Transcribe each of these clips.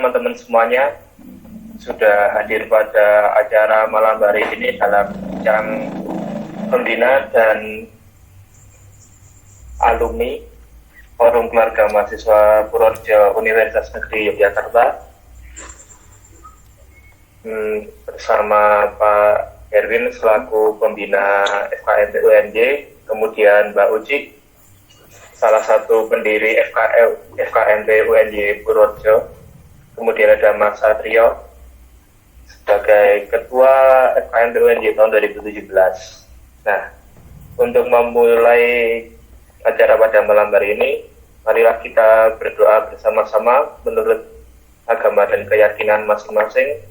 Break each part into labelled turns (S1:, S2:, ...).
S1: teman-teman semuanya sudah hadir pada acara malam hari ini dalam bincang pembina dan alumni Forum Keluarga Mahasiswa Purworejo Universitas Negeri Yogyakarta bersama Pak Erwin selaku pembina FKMP UNJ, kemudian Mbak Uci salah satu pendiri FKMP UNJ Purworejo, kemudian ada Mas Satrio sebagai Ketua FKMP UNJ tahun 2017. Nah, untuk memulai acara pada malam hari ini, marilah kita berdoa bersama-sama menurut agama dan keyakinan masing-masing.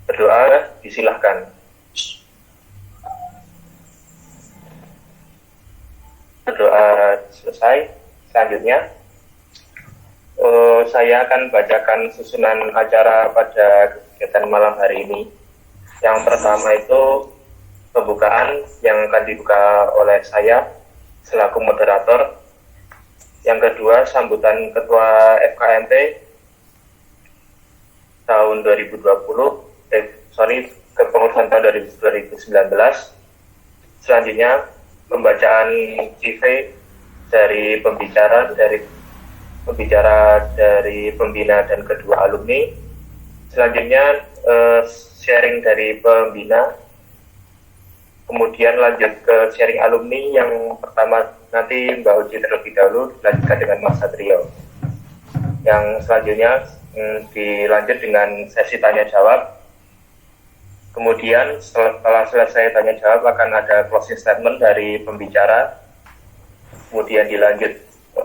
S1: Berdoa, disilahkan. Berdoa selesai. Selanjutnya, saya akan bacakan susunan acara pada kegiatan malam hari ini. Yang pertama itu pembukaan yang akan dibuka oleh saya selaku moderator. Yang kedua, sambutan Ketua FKMP tahun 2020, kepengurusan tahun 2019. Selanjutnya, pembacaan CV dari pembicara dari pembina dan kedua alumni. Selanjutnya, sharing dari pembina. Kemudian lanjut ke sharing alumni. Yang pertama nanti Mbak Uci terlebih dahulu, dilanjutkan dengan Mas Satrio. Yang selanjutnya dilanjut dengan sesi tanya jawab. Kemudian setelah selesai tanya jawab akan ada closing statement dari pembicara. Kemudian dilanjut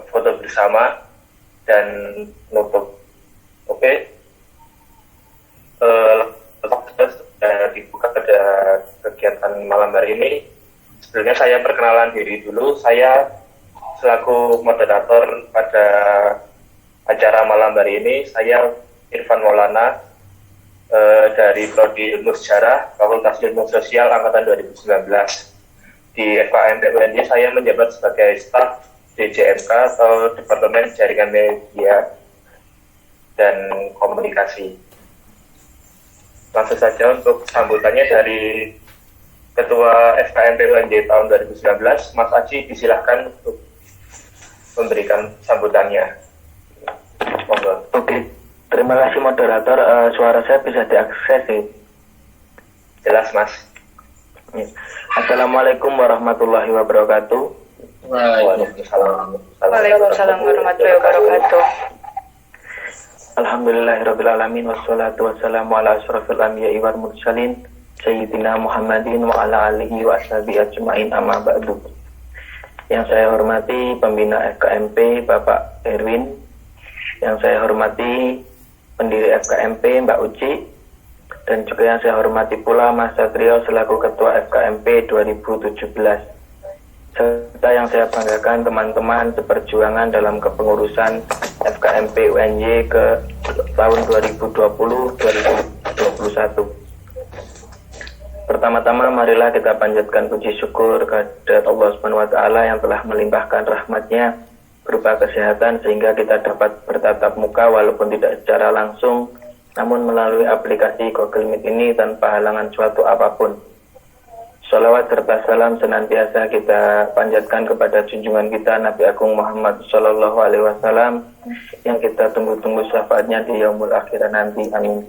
S1: foto bersama dan nutup. Oke. Dibuka pada kegiatan malam hari ini. Sebelumnya saya perkenalan diri dulu. Saya selaku moderator pada acara malam hari ini. Saya Irfan Maulana dari Prodi Ilmu Sejarah Fakultas Ilmu Sosial Angkatan 2019. Di FKMP UNJ saya menjabat sebagai staf DJMK atau Departemen Jaringan Media dan Komunikasi. Langsung saja untuk sambutannya dari Ketua FKMP UNJ tahun 2019, Mas Aji, disilahkan untuk memberikan sambutannya. Monggo.
S2: Oke, terima kasih moderator. Suara saya bisa diakses sih?
S1: Jelas, Mas.
S2: Assalamualaikum warahmatullahi wabarakatuh.
S1: Waalaikumsalam.
S3: Waalaikumsalam warahmatullahi wabarakatuh.
S2: Alhamdulillahirrabbilalamin. Wassalatu wassalamu ala asyrafil anbiya'i wal mursalin Sayyidina Muhammadin wa ala alihi wa ashabihi ajma'in, amma ba'du. Yang saya hormati pembina FKMP Bapak Erwin, yang saya hormati pendiri FKMP Mbak Uci, dan juga yang saya hormati pula Mas Satrio selaku Ketua FKMP 2017, serta yang saya banggakan teman-teman seperjuangan dalam kepengurusan FKMP UNJ ke tahun 2020-2021. Pertama-tama marilah kita panjatkan puji syukur kepada Allah SWT yang telah melimpahkan rahmatnya berupa kesehatan sehingga kita dapat bertatap muka walaupun tidak secara langsung, namun melalui aplikasi Google Meet ini tanpa halangan suatu apapun. Sholawat serta salam senantiasa kita panjatkan kepada junjungan kita Nabi Agung Muhammad Sallallahu Alaihi Wasallam yang kita tunggu-tunggu syafaatnya di yaumul akhir nanti. Amin.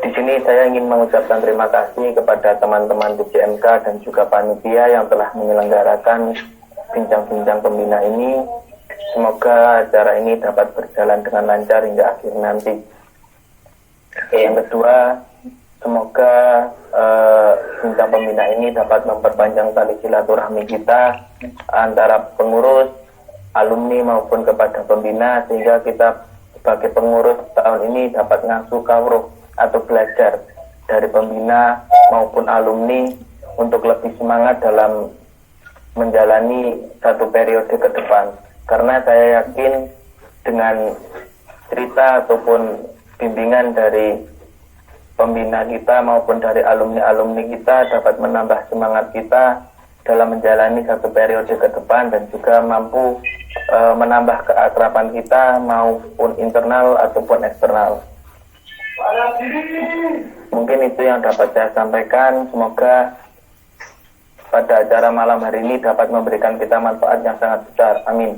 S2: Di sini saya ingin mengucapkan terima kasih kepada teman-teman DJMK dan juga panitia yang telah menyelenggarakan bincang-bincang pembina ini. Semoga acara ini dapat berjalan dengan lancar hingga akhir nanti. Yang kedua, semoga bincang pembina ini dapat memperpanjang tali silaturahmi kita antara pengurus, alumni maupun kepada pembina, sehingga kita sebagai pengurus tahun ini dapat ngasuh kawruh atau belajar dari pembina maupun alumni untuk lebih semangat dalam menjalani satu periode ke depan. Karena saya yakin dengan cerita ataupun bimbingan dari pembina kita maupun dari alumni-alumni kita dapat menambah semangat kita dalam menjalani satu periode ke depan dan juga mampu menambah keakraban kita maupun internal ataupun eksternal. Mungkin itu yang dapat saya sampaikan. Semoga pada acara malam hari ini dapat memberikan kita manfaat yang sangat besar. Amin.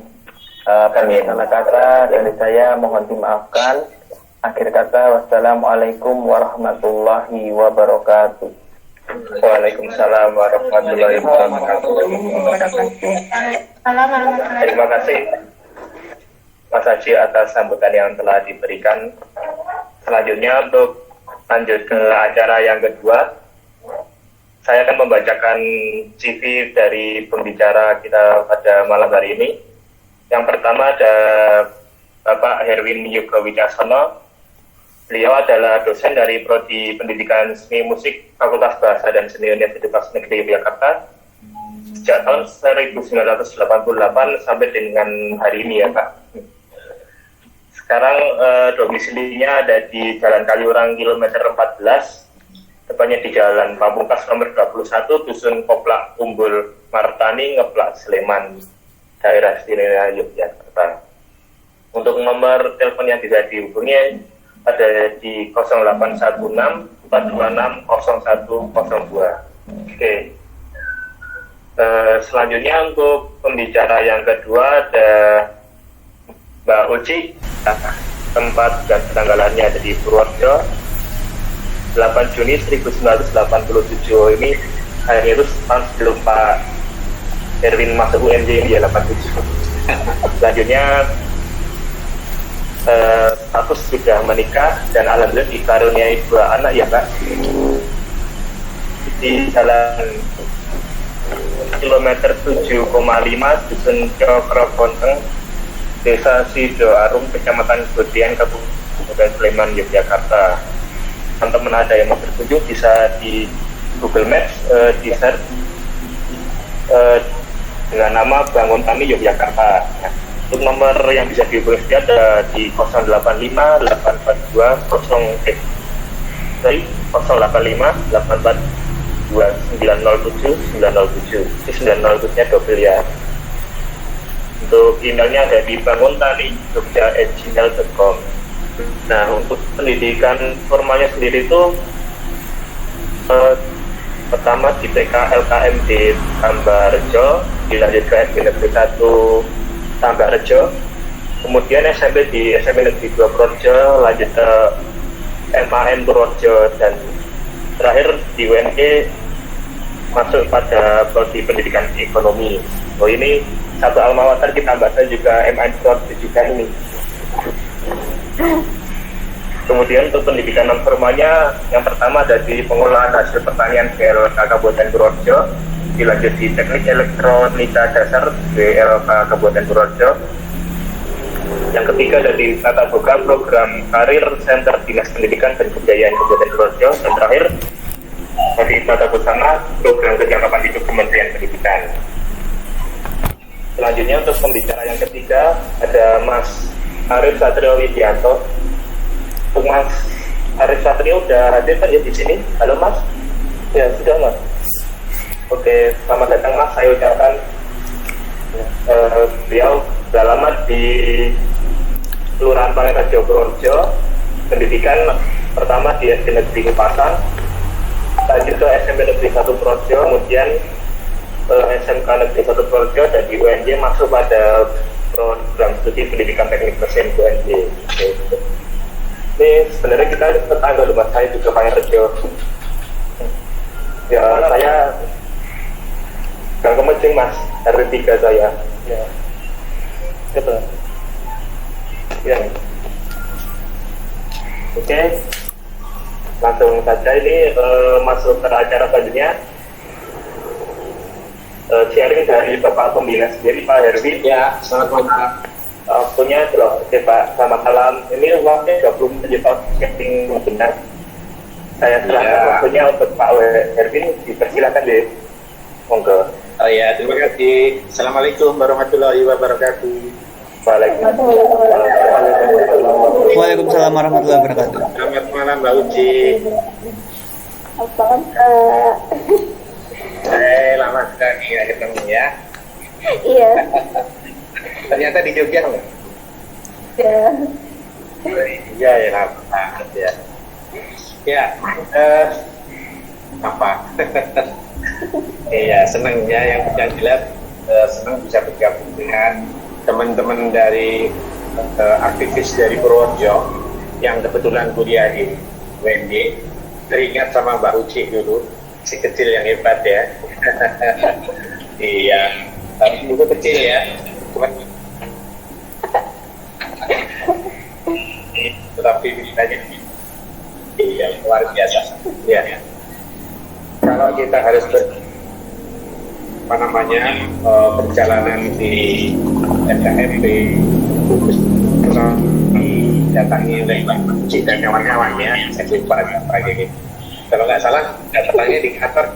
S2: Salah kata dari saya mohon dimaafkan. Akhir kata, wassalamualaikum warahmatullahi wabarakatuh.
S1: Waalaikumsalam warahmatullahi wabarakatuh. Terima kasih Mas Haji atas sambutan yang telah diberikan. Selanjutnya untuk lanjut ke acara yang kedua, saya akan membacakan CV dari pembicara kita pada malam hari ini. Yang pertama ada Bapak Herwin Yoga Wicaksono. Beliau adalah dosen dari Prodi Pendidikan Seni Musik Fakultas Bahasa dan Seni Universitas Negeri Yogyakarta sejak tahun 1988 sampai dengan hari ini ya Pak. Sekarang domisilinya ada di Jalan Kaliurang kilometer 14, tepatnya di Jalan Pamungkas nomor 21, Dusun Koplak Umbul Martani, Ngeplak, Sleman, daerah istimewa Yogyakarta. Untuk nomor telepon yang bisa dihubungi ada di 0816 426 0102. Oke. Selanjutnya untuk pembicara yang kedua ada Mbak Uci. Tempat dan tanggalannya ada di Purworejo 8 Juni 1987. Ini akhirnya itu tahun sebelum Pak Erwin masuk UNJ ini ya 87. Selanjutnya status sudah menikah dan alhamdulillah dikaruniai 2 anak ya Pak. Di jalan kilometer 7,5 Dusun Cokro Konteng, Desa Sidoarum, Kecamatan Godian, Kabupaten Sleman, Yogyakarta. Teman-teman ada yang mau berkunjung bisa di Google Maps di search dengan nama Bangun Tani Yogyakarta. Nah, untuk nomor yang bisa dihubungi ada di 085 842 907 907. Ini 907-nya double ya. Untuk emailnya ada di banguntani@jogja@gmail.com. Nah, untuk pendidikan formalnya sendiri itu pertama di TK LKM di Tambarjo, dilanjut ke SD Negeri 1 Tambarjo, kemudian SMP di SMP Negeri 2 Purworejo, lanjut ke MAN Purworejo, dan terakhir di UNJ masuk pada prodi pendidikan ekonomi. Oh, ini satu alma mater kita baca juga MAN Purworejo juga ini. Kemudian untuk pendidikan non formalnya yang pertama ada di pengolahan hasil pertanian GLK Kabupaten Purworejo, dilanjut di teknik elektronika dasar GLK Kabupaten Purworejo. Yang ketiga ada di tata boga program karir Center Dinas Pendidikan dan Kebudayaan Kabupaten Purworejo, dan terakhir dari tata busana program kejangkauan hidup Kementerian Pendidikan. Selanjutnya untuk pembicara yang ketiga ada Mas Arif Satrio Widianto. Mas Arif Satrio udah hadir Pak ya di sini. Halo Mas. Ya sudah Mas. Oke, selamat datang Mas. Saya ucapkan beliau beralamat di Kelurahan Pangeran Purworejo. Pendidikan pertama di SD Negeri Kupasang, lanjut ke SMP Negeri 1 Purworejo, kemudian SMK Negeri 1 Purworejo, dan di UNJ masuk pada program studi pendidikan teknik mesin UNJ. Ini sebenarnya kita tetangga loh Mas, saya juga Pangeran. Ya, saya Gang Kemejing Mas, RT 3 saya. Ya. Betul. Ya. Oke. Langsung saja ini masuk ke acara selanjutnya. Sharing dari Bapak Pembina sendiri, Pak Herwi.
S4: Ya, selamat malam.
S1: Punya oke Pak, selamat malam. Ini waktunya 20 menit sharing benar. Saya silakan waktunya untuk Pak Herwin, dipersilakan deh. Monggo.
S4: Oh ya, terima kasih. Assalamualaikum warahmatullahi wabarakatuh.
S5: Waalaikumsalam warahmatullahi wabarakatuh.
S4: Selamat malam Mbak Uci. Lama sekali nggak ketemu ya.
S3: Iya.
S4: Ternyata di Jogja nggak?
S3: Ya.
S4: Iya ya, lama banget ya. Ya, apa? Iya, senangnya yang jelas senang bisa bergabung dengan teman-teman dari aktivis dari Purworejo yang kebetulan kuliah di UNJ. Teringat sama Mbak Uci dulu, si kecil yang hebat ya. Iya, tapi dulu kecil ya, cuman tetapi bisanya iya luar biasa. Ya, kalau kita harus perjalanan di FKMP didatangi oleh Mbak Uci dan kawan-kawannya, saya lupa apa gitu. Kalau nggak salah datangnya di kantor.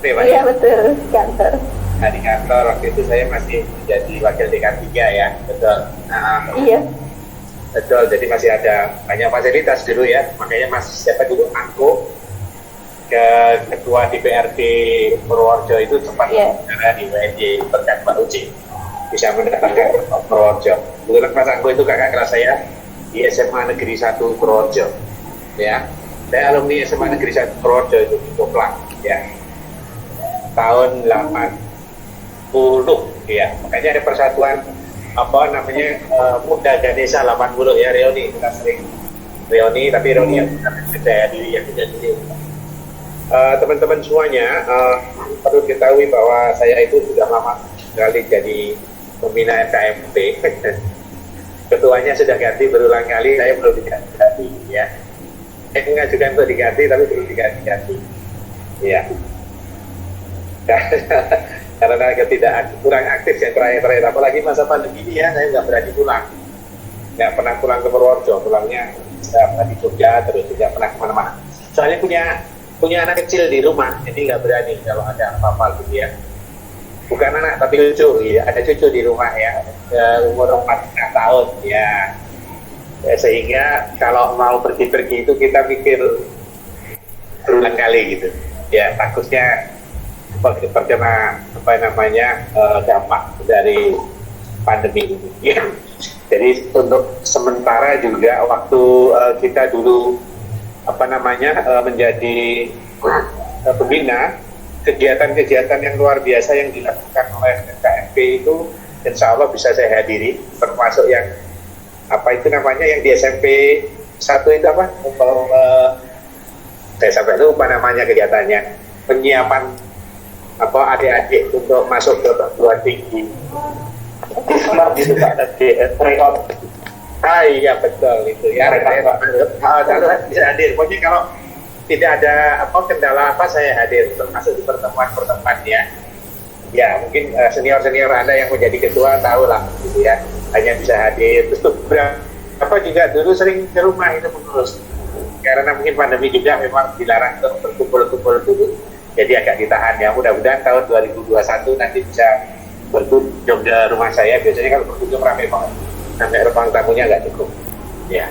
S3: Iya betul, kantor.
S4: Nah, di kantor waktu itu saya masih menjadi wakil dekan 3 ya, betul.
S3: Iya.
S4: Betul, jadi masih ada banyak fasilitas dulu ya, makanya siapa dulu Angko ke ketua DPRD Purworejo itu sempat bicara di WNJ berkat Mbak Uci bisa mendatangkan Purworejo. Kebetulan Mas Angko itu kakak kelas saya di SMA Negeri 1 Purworejo ya. Saya alumni SMA Negeri 1 Purworejo itu di Koplang ya, tahun 80 ya. Makanya ada persatuan Muda Ganesha 80 ya, reuni. Kita sering reuni, tapi reuni yang percaya diri, yang tidak diri. Teman-teman semuanya perlu diketahui bahwa saya itu sudah lama sekali jadi pembina FKMP. Ketuanya sudah ganti berulang kali, saya belum diganti ya. Saya mengajukan untuk diganti, tapi belum diganti. Ya. Karena kurang aktif yang terakhir, apalagi masa pandemi ini ya, saya nggak berani pulang, nggak pernah pulang ke Purworejo, pulangnya di Jogja, terus tidak pernah kemana-mana. Soalnya punya anak kecil di rumah, jadi nggak berani kalau ada apa-apa gitu ya. Bukan anak tapi cucu, ya. Ada cucu di rumah ya, umur 4,5 tahun ya. Sehingga kalau mau pergi-pergi itu kita pikir berulang kali gitu ya, takutnya terkena dampak dari pandemi ini ya. Jadi untuk sementara juga waktu kita dulu menjadi pembina, kegiatan-kegiatan yang luar biasa yang dilakukan oleh KMP itu insya Allah bisa saya hadiri, termasuk yang yang di SMP 1 itu saya sampai lupa namanya kegiatannya, penyiapan adik-adik untuk masuk ke perguruan tinggi. Gitu Pak, tryout. Iya betul itu ya. Kalau bisa hadir, pokoknya kalau tidak ada kendala saya hadir, termasuk di pertemuan-pertemuan ya. Ya mungkin senior-senior Anda yang menjadi ketua tahu lah gitu ya, hanya bisa hadir. Terus beberapa juga dulu sering ke rumah itu mengurus, karena mungkin pandemi juga memang dilarang untuk berkumpul-kumpul dulu, jadi agak ditahan ya. Mudah-mudahan tahun 2021 nanti bisa berkunjung ke rumah saya. Biasanya kalau berkunjung ramai banget, sampai ruang tamunya nggak cukup ya.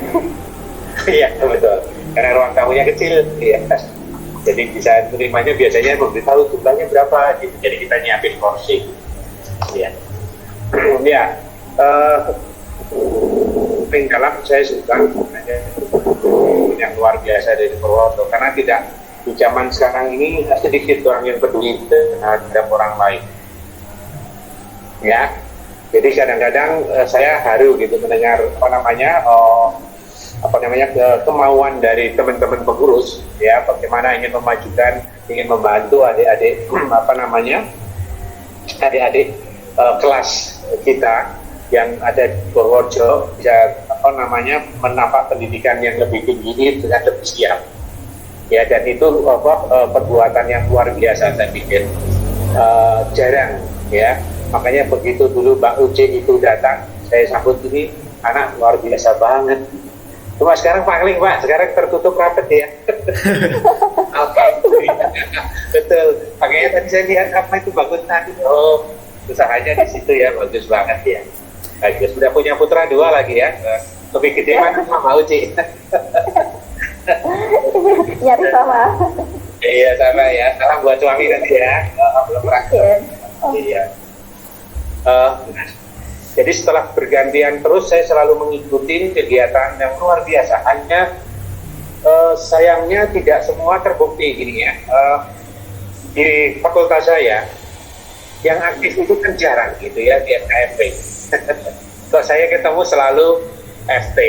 S4: Iya betul, karena ruang tamunya kecil ya. Jadi bisa menerimanya biasanya memberitahu jumlahnya berapa gitu. Jadi kita nyiapin porsi ya. Ya paling dalam saya suka yang luar biasa dari Purworejo, karena tidak di zaman sekarang ini sedikit orang yang peduli terhadap orang lain ya. Jadi kadang-kadang saya haru gitu mendengar kemauan dari teman-teman pengurus ya, bagaimana ingin memajukan, ingin membantu adik-adik adik-adik kelas kita yang ada di Purworejo bisa menapak pendidikan yang lebih tinggi dengan lebih siap ya. Dan itu perbuatan yang luar biasa, saya pikir jarang ya. Makanya begitu dulu Mbak Uci itu datang, saya sambut, ini anak luar biasa banget. Cuma sekarang pangling Pak, sekarang tertutup rapat ya. Betul, makanya tadi saya lihat itu bagus tadi. Oh, usahanya di situ ya, bagus banget ya. Bagus, sudah punya putra 2 lagi ya. Lebih gede mana Mbak Uci?
S3: Nyari sama.
S4: Iya, sama ya. Salam buat suami nanti ya. Belum pernah.
S3: Iya.
S4: Iya. Jadi setelah bergantian terus saya selalu mengikuti kegiatan yang luar biasa. Hanya sayangnya tidak semua terbukti gini ya. Di fakultas saya yang aktif itu kan jarang gitu ya di FKMP. Kok saya ketemu selalu FT,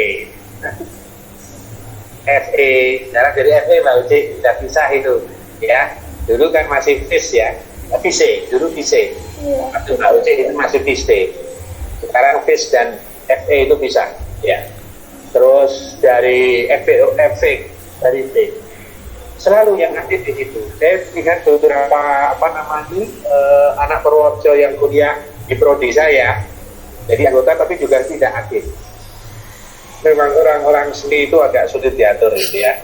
S4: FE, jarang dari FE Mbak Uci, tidak pisah itu ya. Dulu kan masih FIS ya, FISE, dulu FISE. Waktu Mbak Uci itu masih FISE. Sekarang FIS dan FE itu bisa ya. Terus dari FE dari F selalu yang aktif di situ. Saya lihat beberapa anak Purworejo yang kuliah di prodi saya jadi anggota tapi juga tidak aktif. Memang orang-orang seni itu agak sulit diatur gitu ya.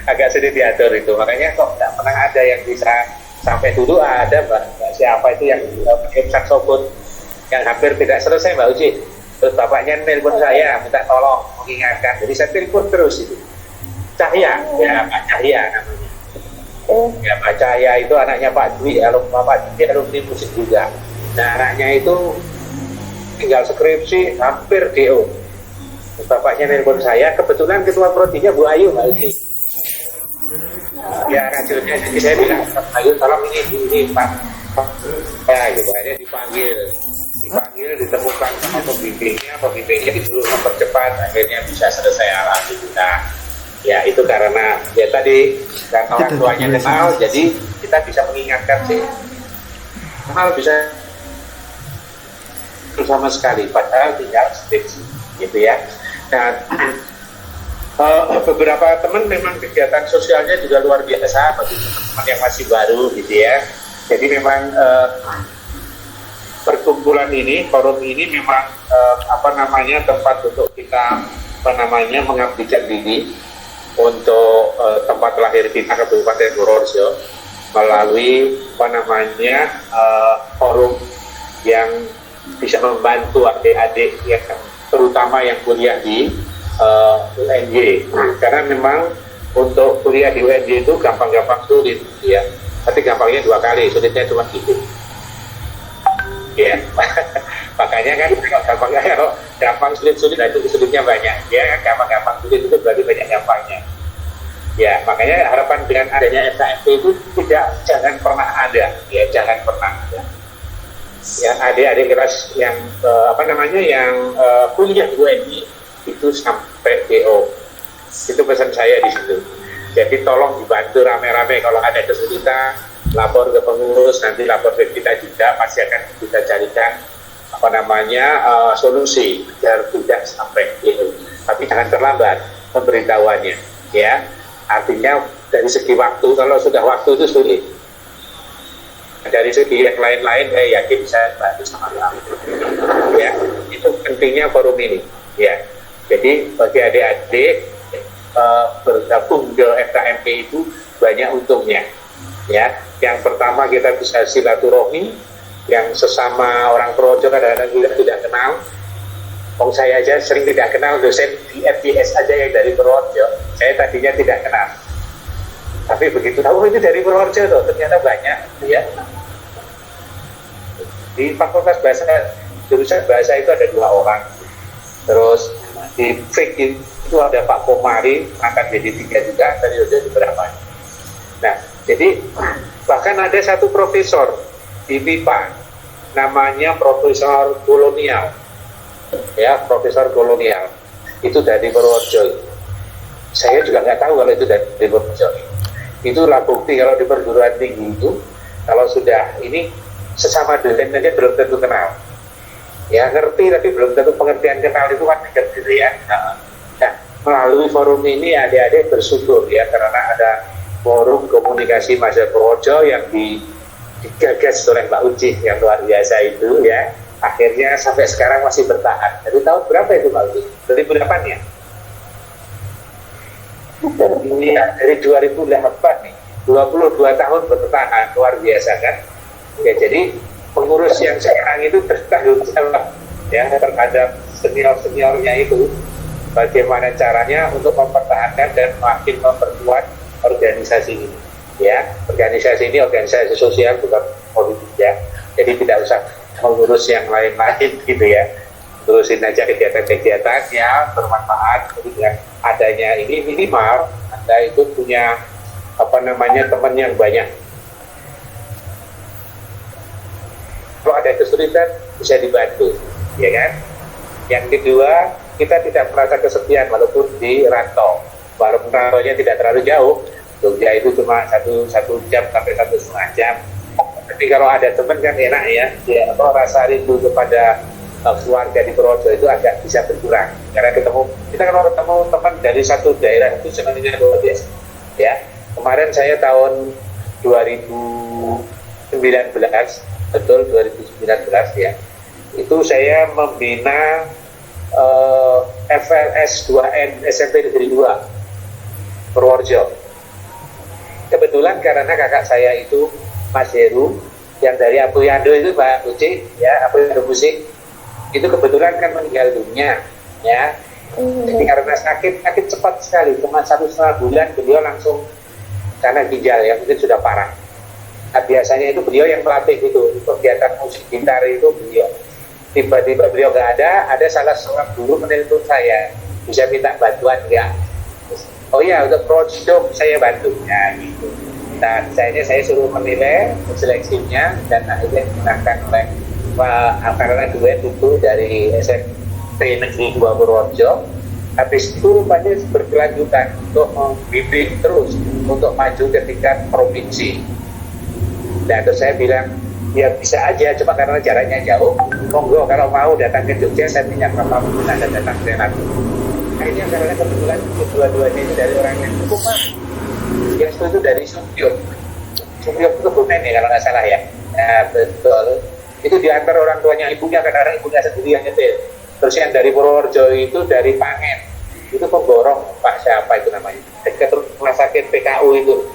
S4: Agak sulit diatur itu, makanya kok tidak pernah ada yang bisa sampai dulu ada Mbak siapa itu yang pakai saksofon yang hampir tidak selesai Mbak Uci. Terus bapaknya nelpon saya minta tolong mengingatkan, jadi saya telepon terus itu. Cahya, ya Pak Cahya namanya. Ya Pak Cahya itu anaknya Pak Dwi, alumni musik juga. Nah anaknya itu tinggal skripsi hampir DO. Terus bapaknya nelpon saya, kebetulan ketua prodinya Bu Ayu Mbak Uci. Ya ngajarnya, jadi saya bilang Pak Ayu tolong ini Pak. Ya gitu aja dipanggil, ditemukan sama pembimbingnya disuruh mempercepat, akhirnya bisa selesai alhamdulillah. Ya itu karena ya tadi kan orang tuanya kenal, jadi kita bisa mengingatkan sih. Kenal bisa bersama sekali, padahal tinggal skripsi, gitu ya. Nah, beberapa teman memang kegiatan sosialnya juga luar biasa bagi teman-teman yang masih baru, gitu ya. Jadi memang perkumpulan ini, forum ini memang tempat untuk kita mengabdikan diri untuk tempat lahir kita Kabupaten Purworejo melalui forum yang bisa membantu adik-adik yang terutama yang kuliah di UNJ. Karena memang untuk kuliah di UNJ itu gampang-gampang sulit ya. Tapi gampangnya 2 kali, sulitnya cuma gitu. Ya, makanya kan kalau gampang sulit-sulit itu sulitnya banyak. Ya, gampang-gampang sulit itu berarti banyak gampangnya. Ya, makanya harapan dengan adanya FKMP itu jangan pernah ada. Ya, jangan pernah ada. Yang adik-adik kelas yang kuliah di UNJ itu sampai DO. Itu pesan saya di situ. Jadi tolong dibantu rame-rame, kalau ada kesulitan lapor ke pengurus, nanti lapor ke kita juga, pasti akan kita carikan solusi biar tidak sampai itu. Tapi jangan terlambat pemberitahuannya, ya. Artinya dari segi waktu, kalau sudah waktu itu sulit. Dari segi yang lain-lain, saya yakin bisa bantu sama kami. Ya, itu pentingnya forum ini, ya. Jadi bagi adik-adik bergabung ke FKMP itu banyak untungnya, ya. Yang pertama kita bisa silaturahmi, yang sesama orang Purworejo kadang-kadang kita tidak kenal. Saya aja sering tidak kenal dosen di FBS aja yang dari Purworejo. Saya tadinya tidak kenal, tapi begitu tahu itu dari Purworejo tuh, ternyata banyak, ya. Di Fakultas Bahasa, jurusan bahasa itu ada 2 orang. Terus di FIK itu ada Pak Komari, akan jadi 3 juga, tadi udah beberapa. Nah, jadi bahkan ada satu profesor di MIPA, namanya Profesor Kolonial, ya, Profesor Kolonial, itu dari Purworejo. Saya juga nggak tahu kalau itu dari Purworejo. Itulah bukti kalau di perguruan tinggi itu, kalau sudah ini sesama dosen aja belum tentu kenal. Ya ngerti tapi belum tentu pengertian kenal itu kan dekat gitu ya. Nah, melalui forum ini adik-adik bersyukur ya karena ada forum komunikasi mahasiswa Purworejo yang digagas oleh Mbak Uci yang luar biasa itu ya. Akhirnya sampai sekarang masih bertahan. Dari tahun berapa itu Mbak Uci? 2008 ya? Iya, dari 2008 nih. 22 tahun bertahan, luar biasa kan? Ya jadi pengurus yang sekarang itu bertanggung jawab ya terhadap senior-seniornya itu bagaimana caranya untuk mempertahankan dan makin memperkuat organisasi ini. Ya, organisasi ini organisasi sosial bukan politik ya. Jadi tidak usah mengurus yang lain-lain gitu ya. Terusin aja kegiatan-kegiatan yang bermanfaat. Jadi dengan adanya ini minimal Anda itu punya teman yang banyak. Kalau ada kesulitan bisa dibantu, ya kan? Yang kedua, kita tidak merasa kesepian walaupun di rantau, walaupun rantaunya tidak terlalu jauh. Jogja itu cuma satu jam sampai 1,5 jam. Tapi kalau ada teman kan enak ya, rasa rindu kepada keluarga di Purworejo itu agak bisa berkurang. Karena kita kalau ketemu teman dari satu daerah itu sebenarnya luar biasa. Ya, kemarin saya tahun 2019, betul 2019 ya, itu saya membina FLS 2N SMP Negeri 2 Purworejo. Kebetulan karena kakak saya itu Mas Heru yang dari Apuyando itu Pak Uci ya, Apuyando Musik itu kebetulan kan meninggal dunia ya. Jadi karena sakit cepat sekali, cuma 1,5 bulan beliau langsung karena ginjal ya mungkin sudah parah. Nah, biasanya itu beliau yang melatih itu kegiatan musik gitar itu beliau. Tiba-tiba beliau nggak ada salah seorang guru menelpon saya, bisa minta bantuan nggak? Oh iya, untuk project saya bantu ya gitu. Nah, saya suruh menilai seleksinya dan akhirnya digunakan oleh Pak Akarana Duet itu dari SMP Negeri 2 Purworejo. Habis itu rupanya berkelanjutan untuk membimbing terus untuk maju ke tingkat provinsi. Dan terus saya bilang, ya bisa aja, cuma karena jaraknya jauh, monggo kalau mau datang ke Jogja, saya minyak berapa mungkin Anda datang ke nanti. Akhirnya karena kebetulan kedua-duanya itu dari orang yang cukup yang itu dari Sumpyuk itu Bumen ya kalau nggak salah ya. Nah betul, itu diantar orang tuanya ibunya karena ibunya sendiri yang nyetir. Terus yang dari Purworejo itu dari Pangen, itu pemborong Pak siapa itu namanya, dekat rumah sakit PKU itu,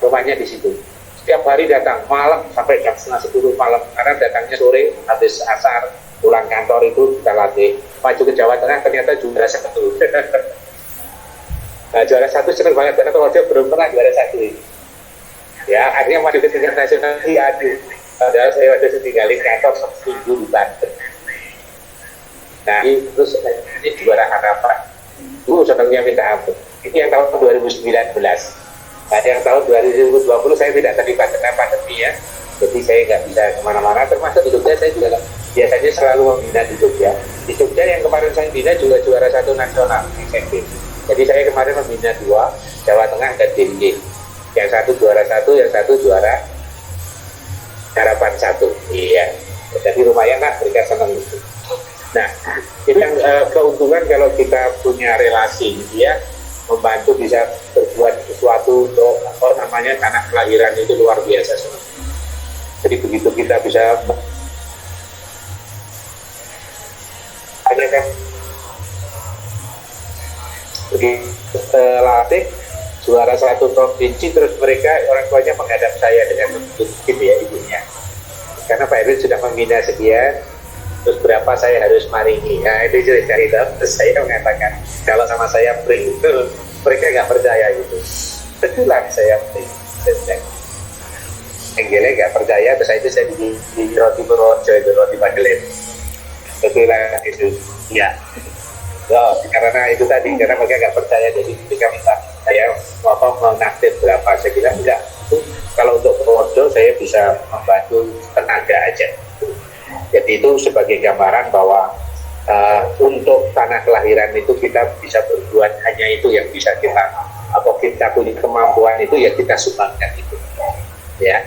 S4: rumahnya di situ. Setiap hari datang malam sampai jam 9:30 malam, karena datangnya sore habis asar pulang kantor itu kita latih. Maju ke Jawa Tengah ternyata juara 1. Nah juara 1 seneng banget karena kalau dia belum pernah juara 1. Ya akhirnya maju ke tingkat nasional diadu. Padahal saya waktu itu tinggalin kantor seminggu di Banten. Nah terus ini juara harapan. Senangnya minta ampun. Ini yang tahun 2019. Nah yang tahun 2020 saya tidak terlibat karena pandemi ya. Jadi saya nggak bisa kemana-mana, termasuk di Jogja saya juga biasanya selalu membina di Jogja. Di Jogja yang kemarin saya bina juga juara 1 nasional SMP. Jadi saya kemarin membina 2, Jawa Tengah dan DIY. Yang satu juara 1, yang satu juara harapan 1. Iya. Jadi lumayan lah, mereka senang itu. Nah, itu yang keuntungan kalau kita punya relasi, ya, membantu bisa berbuat sesuatu untuk tanah kelahiran itu luar biasa sebenarnya. Jadi begitu kita bisa ada kan latih juara 1 provinsi, terus mereka orang tuanya menghadap saya dengan begitu ya ibunya, karena Pak Erwin sudah membina sekian, terus berapa saya harus maringi. Nah itu cerita itu. Terus saya mengatakan kalau sama saya free itu mereka nggak percaya gitu. Betulan saya free. Enggele nggak percaya, terus itu saya di roti Purworejo itu roti Magelang. Betulan itu, ya. Karena itu tadi, karena mereka nggak percaya, jadi ketika minta saya menakdir berapa, saya bilang enggak. Kalau untuk Purworejo saya bisa membantu tenaga aja. Jadi itu sebagai gambaran bahwa untuk tanah kelahiran itu kita bisa berbuat, hanya itu yang bisa kita, atau kita punya kemampuan itu ya kita sumbangkan itu. Ya.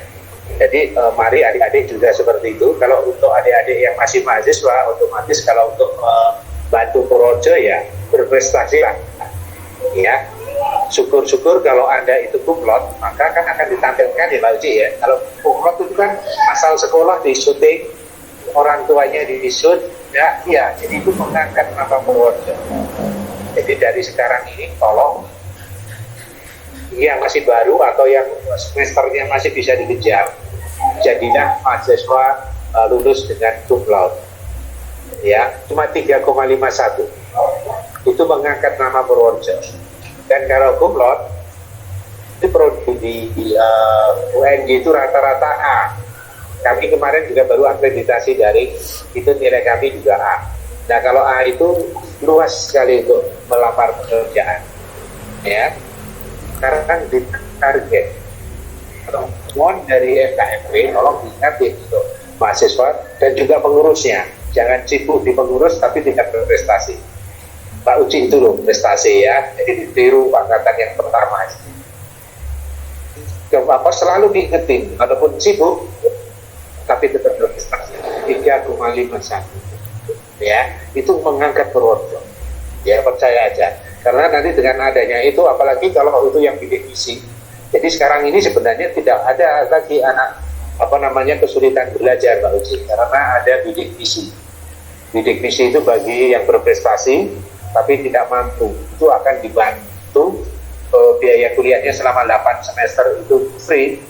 S4: Jadi mari adik-adik juga seperti itu. Kalau untuk adik-adik yang masih mahasiswa, otomatis kalau untuk bantu Purworejo ya berprestasi lah. Ya, syukur-syukur kalau Anda itu kumlot, maka kan akan ditampilkan ya Pak Uci ya. Kalau kumlot itu kan asal sekolah di syuting, orang tuanya di shoot, ya, iya. Jadi itu mengangkat nama Purworejo. Jadi dari sekarang ini tolong yang masih baru atau yang semesternya masih bisa dikejar, jadilah mahasiswa lulus dengan cum laude. Ya, cuma 3,51. Itu mengangkat nama Purworejo. Dan kalau kumlot itu prodi di UNJ itu rata-rata A. Kami kemarin juga baru akreditasi dari itu, nilai kami juga A. Nah kalau A itu luas sekali untuk melamar pekerjaan, ya, karena kan di target. Mohon dari FKMP tolong diingat untuk mahasiswa dan juga pengurusnya, jangan sibuk di pengurus tapi tidak berprestasi. Pak Uci itu loh prestasi ya, jadi ditiru angkatan yang pertama. Apa selalu diingetin, walaupun sibuk tapi tetap berprestasi. 3,51 ya, itu mengangkat Purworejo ya, percaya aja, karena nanti dengan adanya itu, apalagi kalau itu yang bidik misi. Jadi sekarang ini sebenarnya tidak ada lagi anak kesulitan belajar Pak Uci, karena ada bidik misi. Bidik misi itu bagi yang berprestasi tapi tidak mampu, itu akan dibantu biaya kuliahnya selama 8 semester itu free.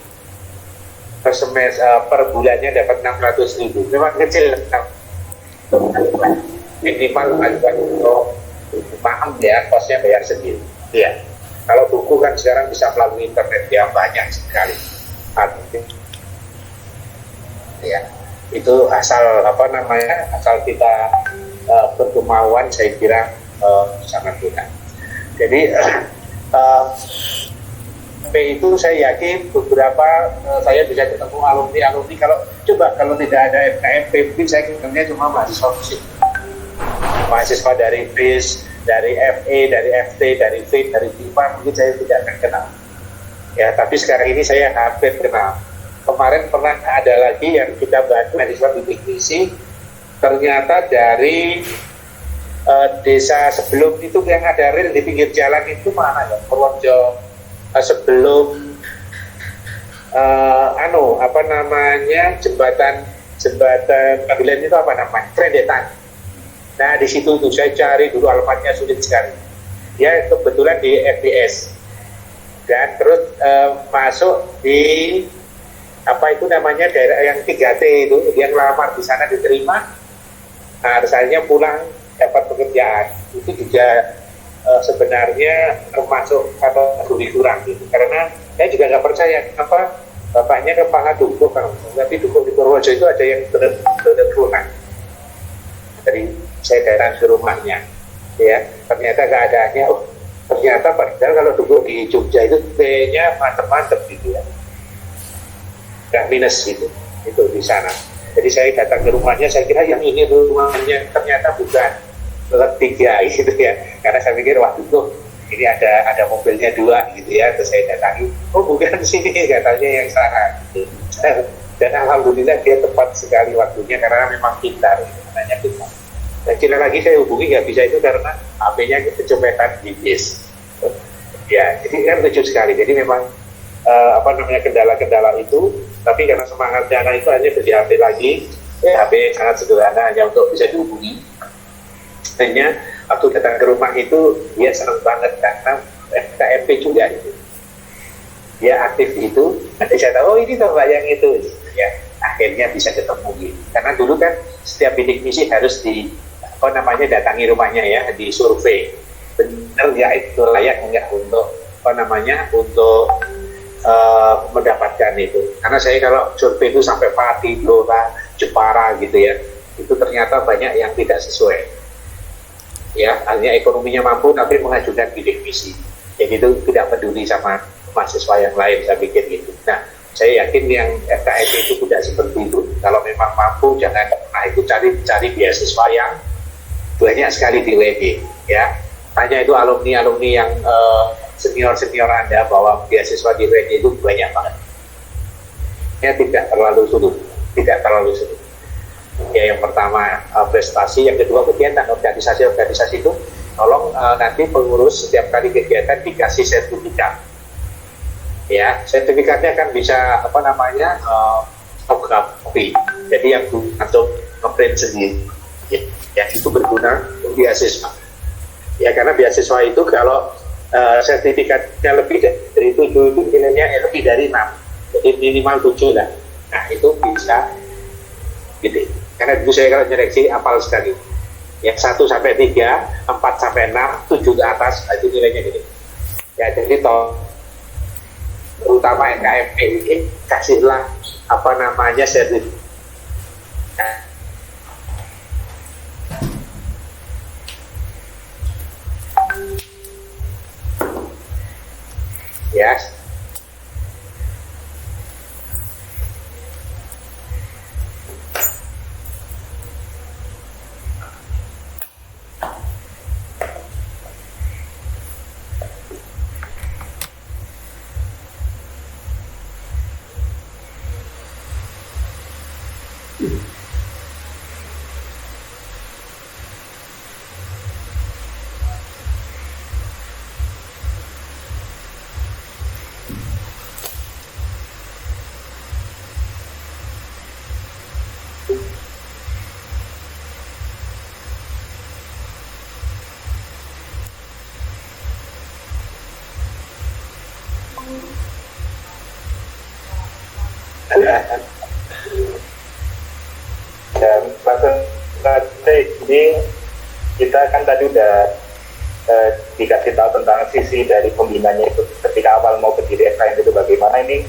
S4: Per semester, per bulannya dapat 600.000. Memang kecil, minimal ajukan untuk paham ya, kosnya bayar sendiri. Ya, kalau buku kan sekarang bisa melalui internet ya, banyak sekali. Ya, itu asal asal kita berkemauan, saya kira sangat mudah. Jadi itu saya yakin beberapa saya bisa ketemu alumni kalau tidak ada FKMP mungkin saya kenalnya cuma mahasiswa musik, mahasiswa dari FIS, dari FE, dari FT, dari FIT, dari FIPA, mungkin saya tidak akan kenal ya, tapi sekarang ini saya hampir kenal. Kemarin pernah ada lagi yang kita bantu mahasiswa bidik misi, ternyata dari desa sebelum itu yang ada rel di pinggir jalan itu mana ya, Purworejo sebelum jembatan Kabilan itu apa namanya, Trendetan. Nah di situ tuh saya cari dulu, alamatnya sulit sekali ya, kebetulan di FBS, dan terus masuk di daerah yang 3T itu, dia ngelamar di sana diterima. Nah rasanya pulang dapat pekerjaan itu juga sebenarnya termasuk kategori kurang gitu, karena saya juga nggak percaya kenapa bapaknya kepala dukuk, tapi dukuk di Purworejo itu ada yang benar-benar kurang. Dari saya datang ke rumahnya ya, ternyata keadaannya ternyata padahal kalau dukuk di Jogja itu kayaknya mantep-mantep gitu ya, nggak minus gitu itu di sana. Jadi saya datang ke rumahnya, saya kira yang ini rumahnya, ternyata bukan, tiga gitu ya, karena saya pikir waktu itu ini ada mobilnya 2 gitu ya, terus saya datangi, bukan sini katanya yang sana gitu. Dan alhamdulillah dia tepat sekali waktunya karena memang pintar gitu, nanya pintar. Dan kira lagi saya hubungi nggak bisa itu karena HP-nya kecopetan di bis ya, jadi kan lucu sekali. Jadi memang kendala-kendala itu, tapi karena semangatnya anak itu hanya beli HP lagi, HP sangat sederhana hanya untuk bisa dihubungi. Hanya waktu datang ke rumah itu dia senang banget karena FKMP juga itu, dia aktif itu. Nanti saya tahu ini toh yang itu ya, akhirnya bisa ketemu gitu. Karena dulu kan setiap bidik misi harus datangi rumahnya ya, di survei benar ya itu layak enggak untuk mendapatkan itu. Karena saya kalau survei itu sampai Pati, Blora, Jepara gitu ya, itu ternyata banyak yang tidak sesuai ya, hanya ekonominya mampu tapi mengajukan bidik misi, jadi itu tidak peduli sama mahasiswa yang lain, saya pikir gitu. Nah saya yakin yang FKMP itu tidak seperti itu. Kalau memang mampu jangan itu cari beasiswa yang banyak sekali di WD ya, hanya itu alumni yang senior Anda bahwa beasiswa di WD itu banyak banget ya, tidak terlalu sulit. Ya yang pertama prestasi, yang kedua kegiatan organisasi itu tolong nanti pengurus setiap kali kegiatan dikasih sertifikat ya, sertifikatnya kan bisa fotokopi, jadi yang untuk ngeprint sendiri ya, itu berguna untuk beasiswa ya, karena beasiswa itu kalau sertifikatnya lebih dari 7 itu nilainya lebih dari 6, jadi minimal 7 lah. Nah itu bisa gitu, karena dulu saya kalau nyeleksi apal sekali ya, 1 sampai 3, 4 sampai 6, 7 ke atas, itu nilainya gitu. Ya jadi terutama NKMP ini kasihlah apa namanya sertifikat. Ya.
S1: Dan langsung ini kita kan tadi udah dikasih tahu tentang sisi dari pembinanya itu ketika awal mau berdiri FKM itu bagaimana. Ini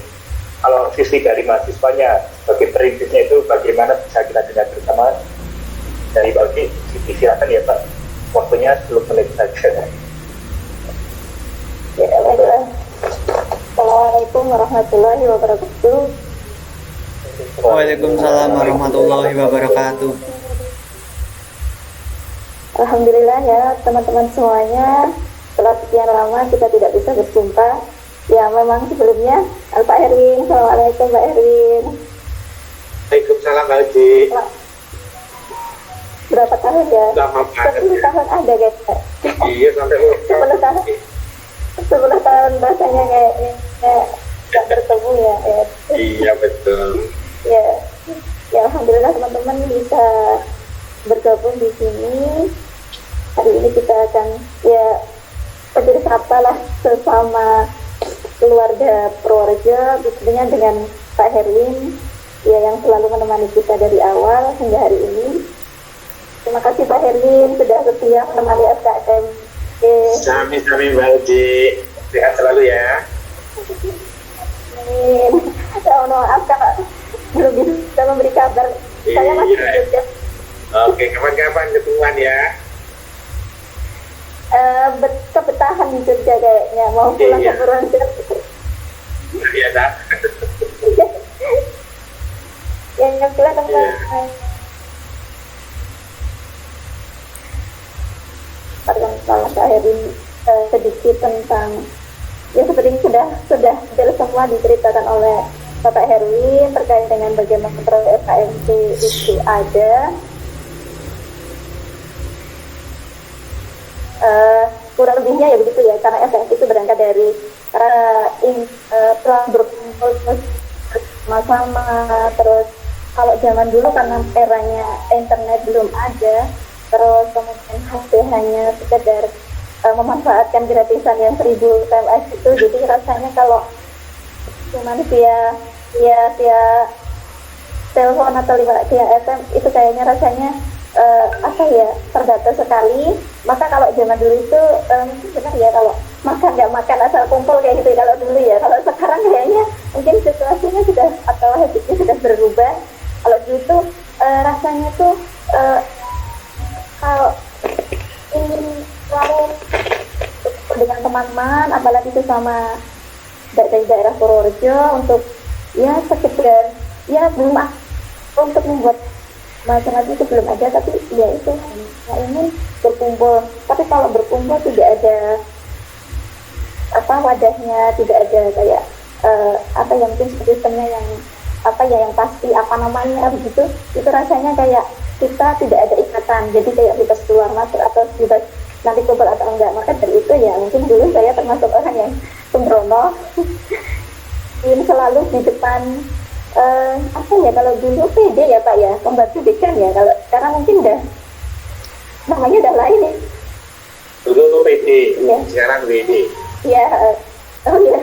S1: kalau sisi dari mahasiswanya sebagai perintisnya itu bagaimana bisa kita dengar bersama dari Pak Uci. Silakan ya Pak, waktunya 10 menit saja.
S3: Ya, baiklah. Assalamualaikum warahmatullahi wabarakatuh.
S5: Waalaikumsalam warahmatullahi wabarakatuh.
S3: Alhamdulillah ya teman-teman semuanya, setelah sekian lama kita tidak bisa berjumpa. Ya memang sebelumnya Pak Erwin, Assalamualaikum Pak Erwin.
S4: Waalaikumsalam Mbak Uci.
S3: Berapa tahun ya?
S4: Lama banget
S3: 10
S4: ya.
S3: tahun ada guys.
S4: Iya sampai
S3: 10 tahun. 10 tahun rasanya kayaknya nggak bertemu ya.
S4: Iya betul.
S3: Ya alhamdulillah teman-teman bisa bergabung di sini. Hari ini kita akan ya bersapa lah sesama keluarga Purworejo, tentunya dengan Pak Herwin ya yang selalu menemani kita dari awal hingga hari ini. Terima kasih Pak Herwin sudah setia menemani SKM.
S4: Sami-sami Mbak Uci. Sehat selalu ya.
S3: Amin. Ya maaf Kak, belum bisa memberi kabar. Saya masih di Jogja.
S4: Oke, kapan-kapan ketemuan ya.
S3: Kebetahan di Jogja kayaknya, mau pulang ke Purworejo.
S4: Iya dah.
S3: Yang jelas teman. Perkenalkan saya ini sedikit tentang ya seperti sudah semua diceritakan oleh Bapak Herwin terkait dengan bagaimana proyek FKMP itu ada. Kurang lebihnya ya begitu ya, karena FKMP itu berangkat dari telah berkumpul bersama-sama. Terus kalau zaman dulu karena eranya internet belum ada, terus kemudian HP hanya sekedar memanfaatkan gratisan yang 1000 TMS itu, jadi rasanya kalau cuman via telepon atau via SM itu kayaknya rasanya terbatas sekali. Maka kalau zaman dulu itu benar ya, kalau makan nggak makan asal kumpul kayak gitu kalau dulu ya. Kalau sekarang kayaknya mungkin situasinya sudah atau habitnya sudah berubah. Kalau dulu itu rasanya tuh kalau ingin selalu dengan teman-teman, apalagi itu sama dari daerah Purworejo untuk ya sekedar ya belum untuk membuat macam-macam itu belum ada, tapi ya itu ingin berkumpul. Tapi kalau berkumpul tidak ada wadahnya, tidak ada kayak yang mungkin sistemnya yang yang pasti namanya begitu, itu rasanya kayak kita tidak ada ikatan, jadi kayak bebas keluar masuk atau bebas nanti kumpul atau enggak. Maka dari itu ya mungkin dulu saya termasuk orang yang sembrono ingin selalu di depan kalau dulu PD ya Pak ya, pembantu dekan ya. Kalau sekarang mungkin namanya udah lain ya.
S4: Dulu tuh PD,
S3: ya.
S4: Sekarang WD.
S3: Iya, ya.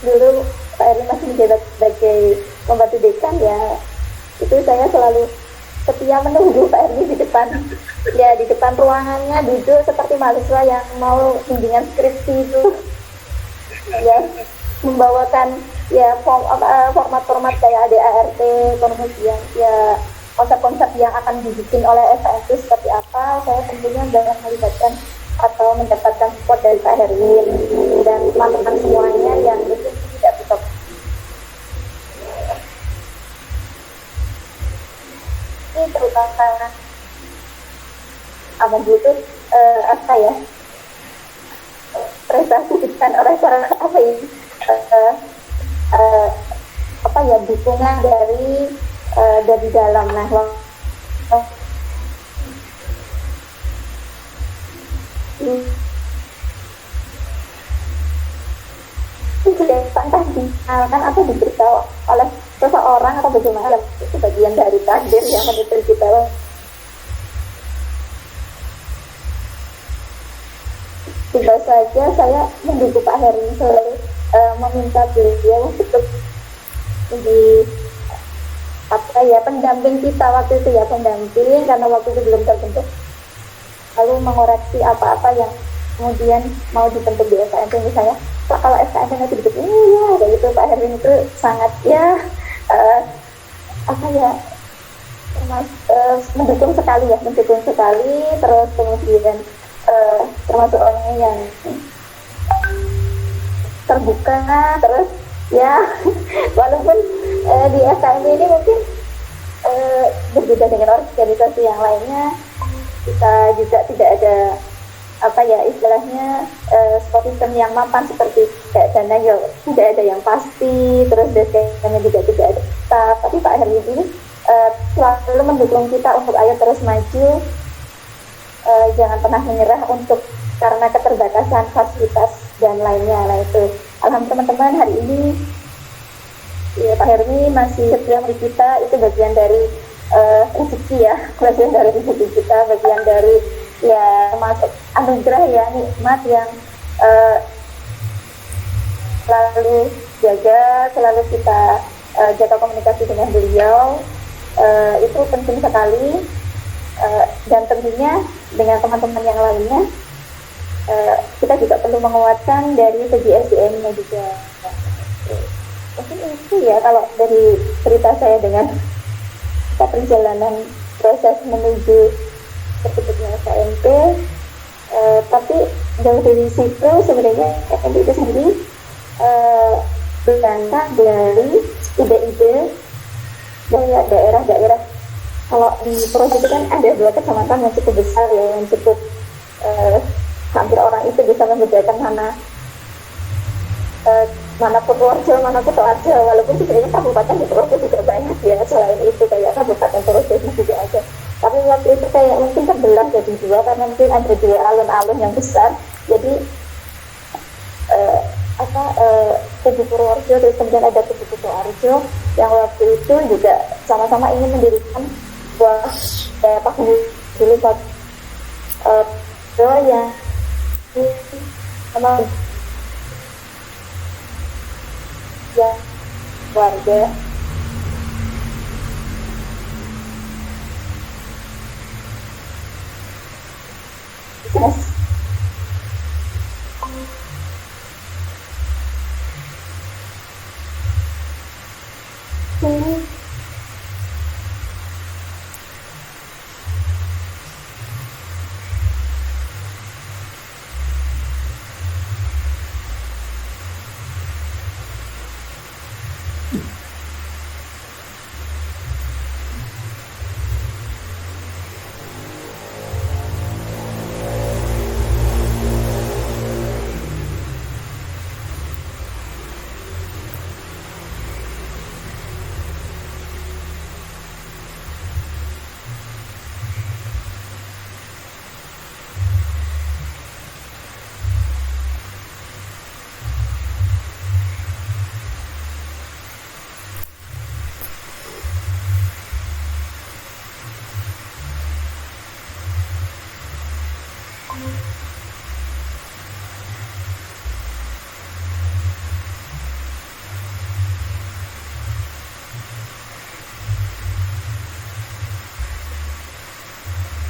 S3: Dulu Pak Erwin masih menjabat sebagai pembantu dekan ya. Itu saya selalu setia menunggu Pak Erwin di depan, ya di depan ruangannya duduk seperti mahasiswa yang mau bimbingan skripsi itu. membawakan ya format-format kayak ADART, kemudian ya konsep-konsep yang akan dibikin oleh SKM itu seperti apa. Saya tentunya banyak melibatkan atau mendapatkan support dari Pak Herwin dan teman-teman semuanya yang mungkin tidak bisa. Ini terutama apa butuh apa ya, prestasi bukan oleh cara apa ini apa ya, dukungan dari dalam. Nah, sudah tadi kan atau diberitahu oleh seseorang atau bagaimana, itu bagian dari takdir yang menentukan kita. Tiba saja saya mendukung Pak Heri, selalu meminta beliau untuk di apa ya, pendamping kita waktu itu ya, pendamping karena waktu itu belum terbentuk, lalu mengoreksi apa-apa yang kemudian mau dibentuk di SKMP. Misalnya kalau SKMP nanti dibentuk ini ya kayak gitu, Pak Herwin itu sangat ya apa ya, mendukung sekali ya, mendukung sekali. Terus kemudian termasuk orangnya yang terbuka. Terus ya walaupun di SKMP ini mungkin berbeda dengan organisasi yang lainnya, kita juga tidak ada apa ya istilahnya support system yang mapan seperti kayak dana ya tidak ada yang pasti, terus desanya juga tidak ada. Tapi Pak Herwin ini selalu mendukung kita untuk ayo terus maju, jangan pernah menyerah untuk karena keterbatasan fasilitas dan lainnya. Nah itu alhamdulillah teman-teman, hari ini ya, Pak Hermi masih setia di kita, itu bagian dari rezeki ya, bagian dari rezeki kita, bagian dari ya masuk anugerah ya, nikmat yang selalu jaga, selalu kita jaga komunikasi dengan beliau. Itu penting sekali, dan tentunya dengan teman-teman yang lainnya kita juga perlu menguatkan dari segi SDM-nya juga. Mungkin itu ya kalau dari cerita saya dengan perjalanan proses menuju terbentuknya SKMP. Tapi jauh dari situ sebenarnya SKMP itu sendiri berangkat dari ide-ide dari daerah-daerah. Kalau di Purworejo itu kan ada 2 kecamatan yang cukup besar ya, yang cukup hampir orang itu bisa membedakan mana Purworejo, mana Kutoarjo, walaupun sebenarnya kabupaten di Purworejo juga banyak ya, selain itu kayak kabupaten Purworejo juga ada. Tapi waktu itu kayak mungkin terbelah jadi 2 karena mungkin ada 2 alun-alun yang besar. Jadi Kubu Purworejo, terus kemudian ada Kubu Kutoarjo yang waktu itu juga sama-sama ingin mendirikan sebuah daerah dulu yang memang ya warga yes.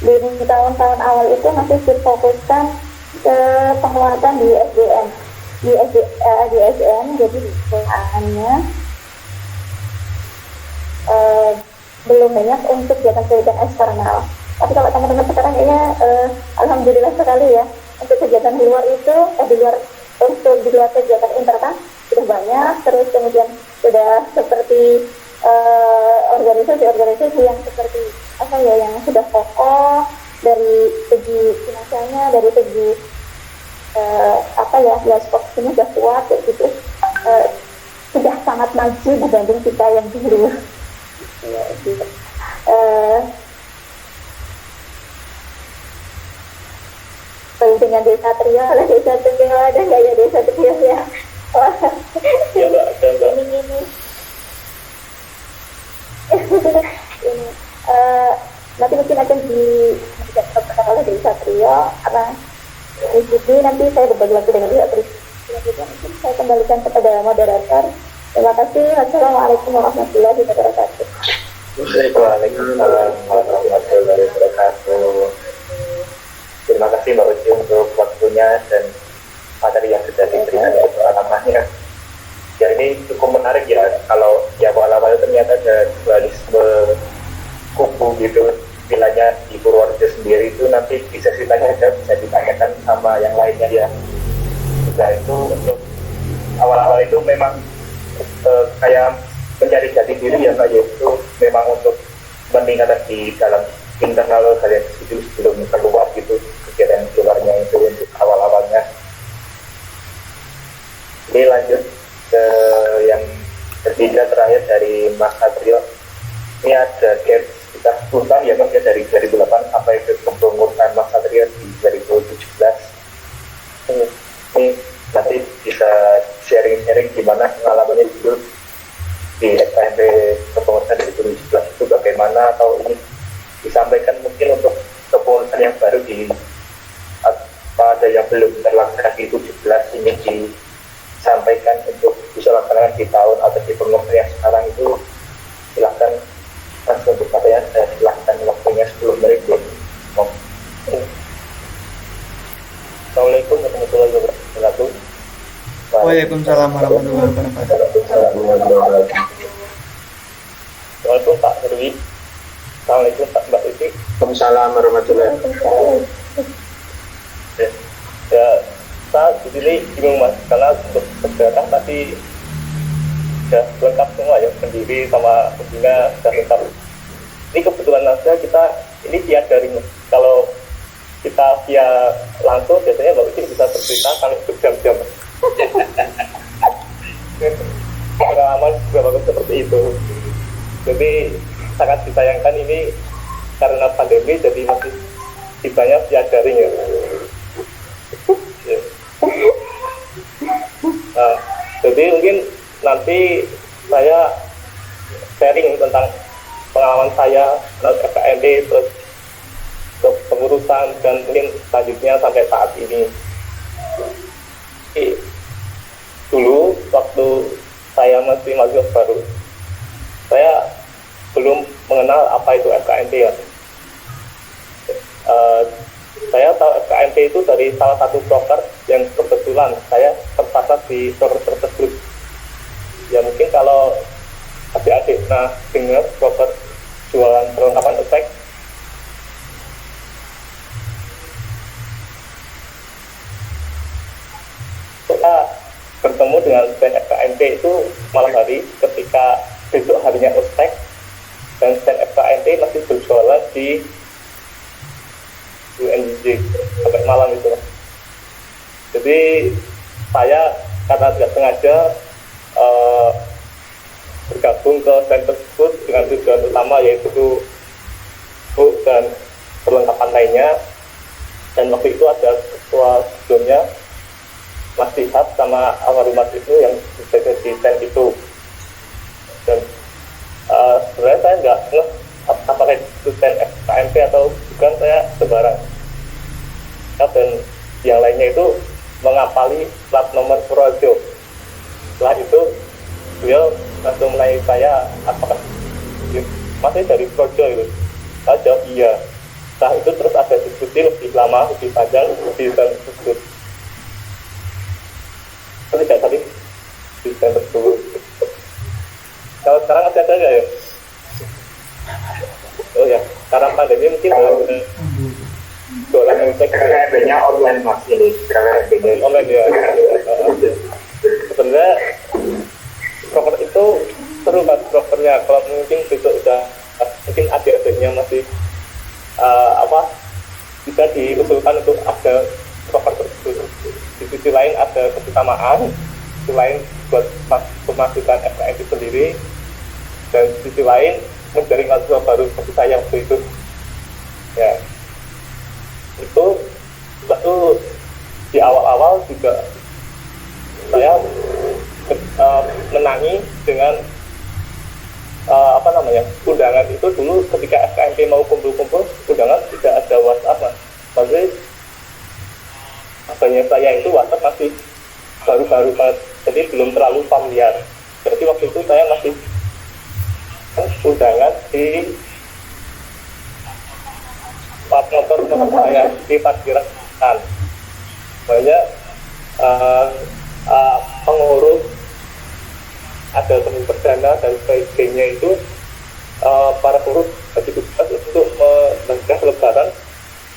S3: Di tahun-tahun awal itu masih difokuskan ke penguatan di SDM. di SDN, jadi di sekolahannya belum banyak untuk kegiatan-kegiatan eksternal. Tapi kalau teman-teman sekarang kayaknya alhamdulillah sekali ya, untuk kegiatan di luar itu untuk di luar kegiatan interkan sudah banyak. Terus kemudian sudah seperti organisasi-organisasi yang seperti apa ya, yang sudah kokoh dari segi finansialnya, dari segi sport ini sudah kuat kayak gitu, sudah sangat maju dibanding kita yang dulu. Ya, gitu. Dengan desa Trio, desa Trio ada nggak ya desa Trio ya?
S2: Ya Mbak, ada Mbak.
S3: Ini nanti mungkin akan diperkenalkan oleh desa Trio, karena di sini nanti saya berbagi waktu dengan desa Trio. Mungkin saya kembalikan kepada moderator. Terima kasih. Wassalamualaikum warahmatullahi wabarakatuh.
S1: Waalaikumsalam warahmatullahi wabarakatuh. Terima kasih Mbak Uci untuk waktunya dan materi yang sudah diberikan untuk pengalamannya. Ya, ini cukup menarik ya, kalau di awal-awal ternyata ada dualisme kubu gitu. Bilanya di Purworejo sendiri itu nanti bisa ditanya aja, bisa ditanyakan sama yang lainnya ya. Juga itu untuk awal-awal itu memang kayak mencari jati diri ya Mbak, yaitu memang untuk meningkatkan di dalam internal kalian itu sebelum keluar gitu, kegiatan keluarnya itu untuk awal-awalnya. Ini lanjut ke yang ketiga terakhir dari Mas Satrio. Ini ada gap sekitar 10 tahun ya Mas ya, dari 2008 sampai ke kepengurusan Mas Satrio di 2017. Ini nanti bisa sharing-sharing gimana pengalamannya dulu di SMP kepengurusan 2017 itu bagaimana, atau ini disampaikan mungkin untuk kepengurusan yang baru di apa ada yang belum terlaksana di 17 ini disampaikan untuk bisa laksanakan di tahun atau di pengurusan yang sekarang itu. Silahkan Mas untuk katanya, saya silahkan waktunya 10 menit. Assalamualaikum warahmatullahi wabarakatuh.
S5: Waalaikumsalam warahmatullahi wabarakatuh.
S1: Assalamualaikum Pak Herwi. Assalamualaikum Pak Mbak Uci.
S4: Waalaikumsalam warahmatullahi wabarakatuh.
S1: Ya, saya di sini bingung Mas, karena untuk sejarah tadi sudah lengkap semua ya, pendiri sama pembina sudah lengkap. Ini kebetulan saja kita ini via daring. Kalau kita via langsung biasanya Mbak Uci bisa bercerita sampai berjam-jam. Pengalaman juga bagus seperti itu. Jadi sangat disayangkan ini karena pandemi jadi masih sisanya via daring ya. Nah, jadi mungkin nanti saya sharing tentang pengalaman saya tentang FKMD, terus kepengurusan, dan mungkin selanjutnya sampai saat ini. Dulu waktu saya masih mahasiswa baru, saya belum mengenal apa itu FKMD ya. Saya tahu FKMD itu dari salah satu broker yang kebetulan saya terpasang di broker tersebut. Ya mungkin kalau adik-adik dengar broker jualan perlengkapan efek, saya bertemu dengan stand FKMD itu malam hari ketika besok harinya ospek, dan stand FKMD masih berjualan di UNJ sampai malam itu. Jadi saya karena tidak sengaja bergabung ke stand tersebut dengan tujuan utama yaitu buku dan perlengkapan lainnya. Dan waktu itu ada ketua sebelumnya Mas Tihab sama almarhum Mas itu yang berada di stand itu. Dan sebenarnya saya nggak ngeh apakah itu stand FKMP atau bukan, saya sembarang. Dan yang lainnya itu mengapali plat nomor Purworejo. Setelah itu beliau langsung menanya saya, apakah masih dari Purworejo itu? Saya jawab iya. Setelah itu terus ada diskusi lebih lama, lebih panjang di stand tersebut.
S6: desain tersebut. Kalau sekarang masih ada nggak ya? Oh ya, karena pandemi mungkin orang yang cek
S4: KKB-nya online mas ini, KKB-nya
S6: online ya. Sebenarnya broker itu seru mas brokernya. Kalau mungkin besok udah mungkin adik-adiknya masih bisa diusulkan untuk ada broker tersebut. Di sisi lain ada kebersamaan, di sisi lain buat memastikan FKM itu sendiri, dan di sisi lain mencari mahasiswa baru seperti saya waktu itu. Ya, itu di awal-awal juga saya menangi dengan undangan itu dulu ketika FKMP mau kumpul-kumpul, undangan tidak ada WhatsApp mas. Maksudnya abangnya saya itu WhatsApp masih baru-baru banget, jadi belum terlalu familiar. Jadi waktu itu saya masih undangan di motor saya di parkiran. Banyak pengurus, ada teman perdana dan sebagainya itu para pengurus bagi tugas untuk mencegah lebaran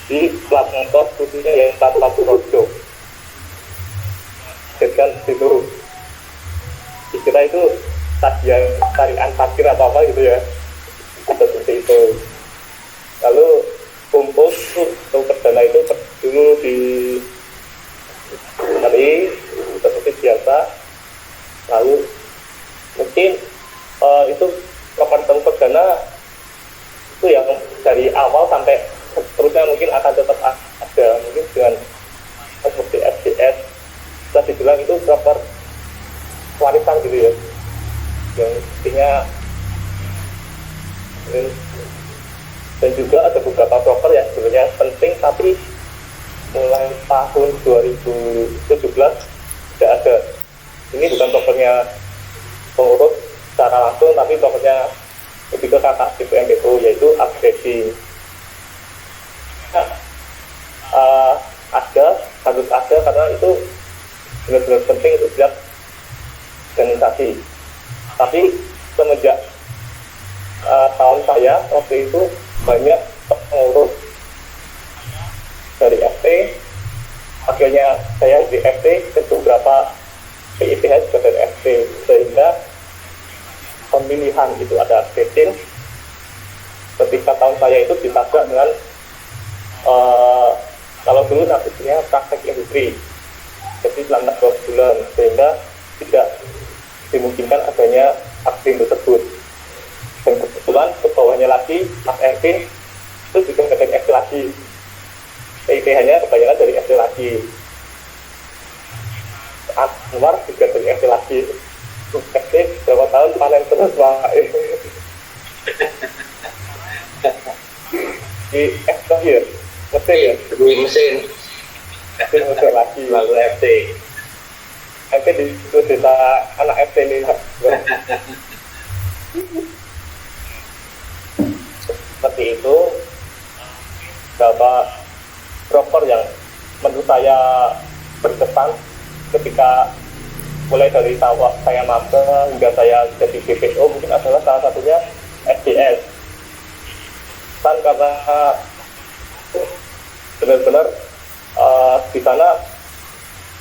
S6: di plat motor khususnya yang plat Projo. Jadi kan itu dikira itu tarian parkir atau apa gitu ya, seperti itu. Lalu kumpul untuk perdana itu dulu di hari seperti biasa. Lalu mungkin itu kapan ketemu perdana itu yang dari awal sampai terusnya mungkin akan tetap ada, mungkin dengan seperti SDS bisa dibilang itu proper warisan gitu ya, yang intinya. Dan juga ada beberapa broker yang sebenarnya penting tapi mulai tahun 2017 tidak ada. Ini bukan brokernya pengurus secara langsung, tapi brokernya lebih ke kakak tipe MPO, yaitu upgrading. Harus ada karena itu benar-benar penting untuk setiap organisasi. Tapi semenjak tahun saya waktu itu banyak pengurus dari FT, akhirnya saya di FT ke beberapa PIPH juga dari FT, sehingga pemilihan itu ada upgrading. Ketika tahun saya itu ditabrak dengan kalau dulu namanya praktek industri, jadi selama 2 bulan, sehingga tidak dimungkinkan adanya aksi tersebut. Dan kebetulan ke bawahnya lagi Mas Ervin itu juga dari FT lagi, PIPH-nya kebanyakan dari FT lagi, Anwar juga dari FT lagi. FT berapa tahun panen terus Pak. Di FT ya, mesin ya,
S4: mesin
S6: lagi, lalu FT di itu desa anak FT ini. Seperti itu, beberapa broker yang menurut saya berkesan ketika mulai dari saya magang hingga saya jadi BPO mungkin adalah salah satunya SDS. Kan karena benar-benar di sana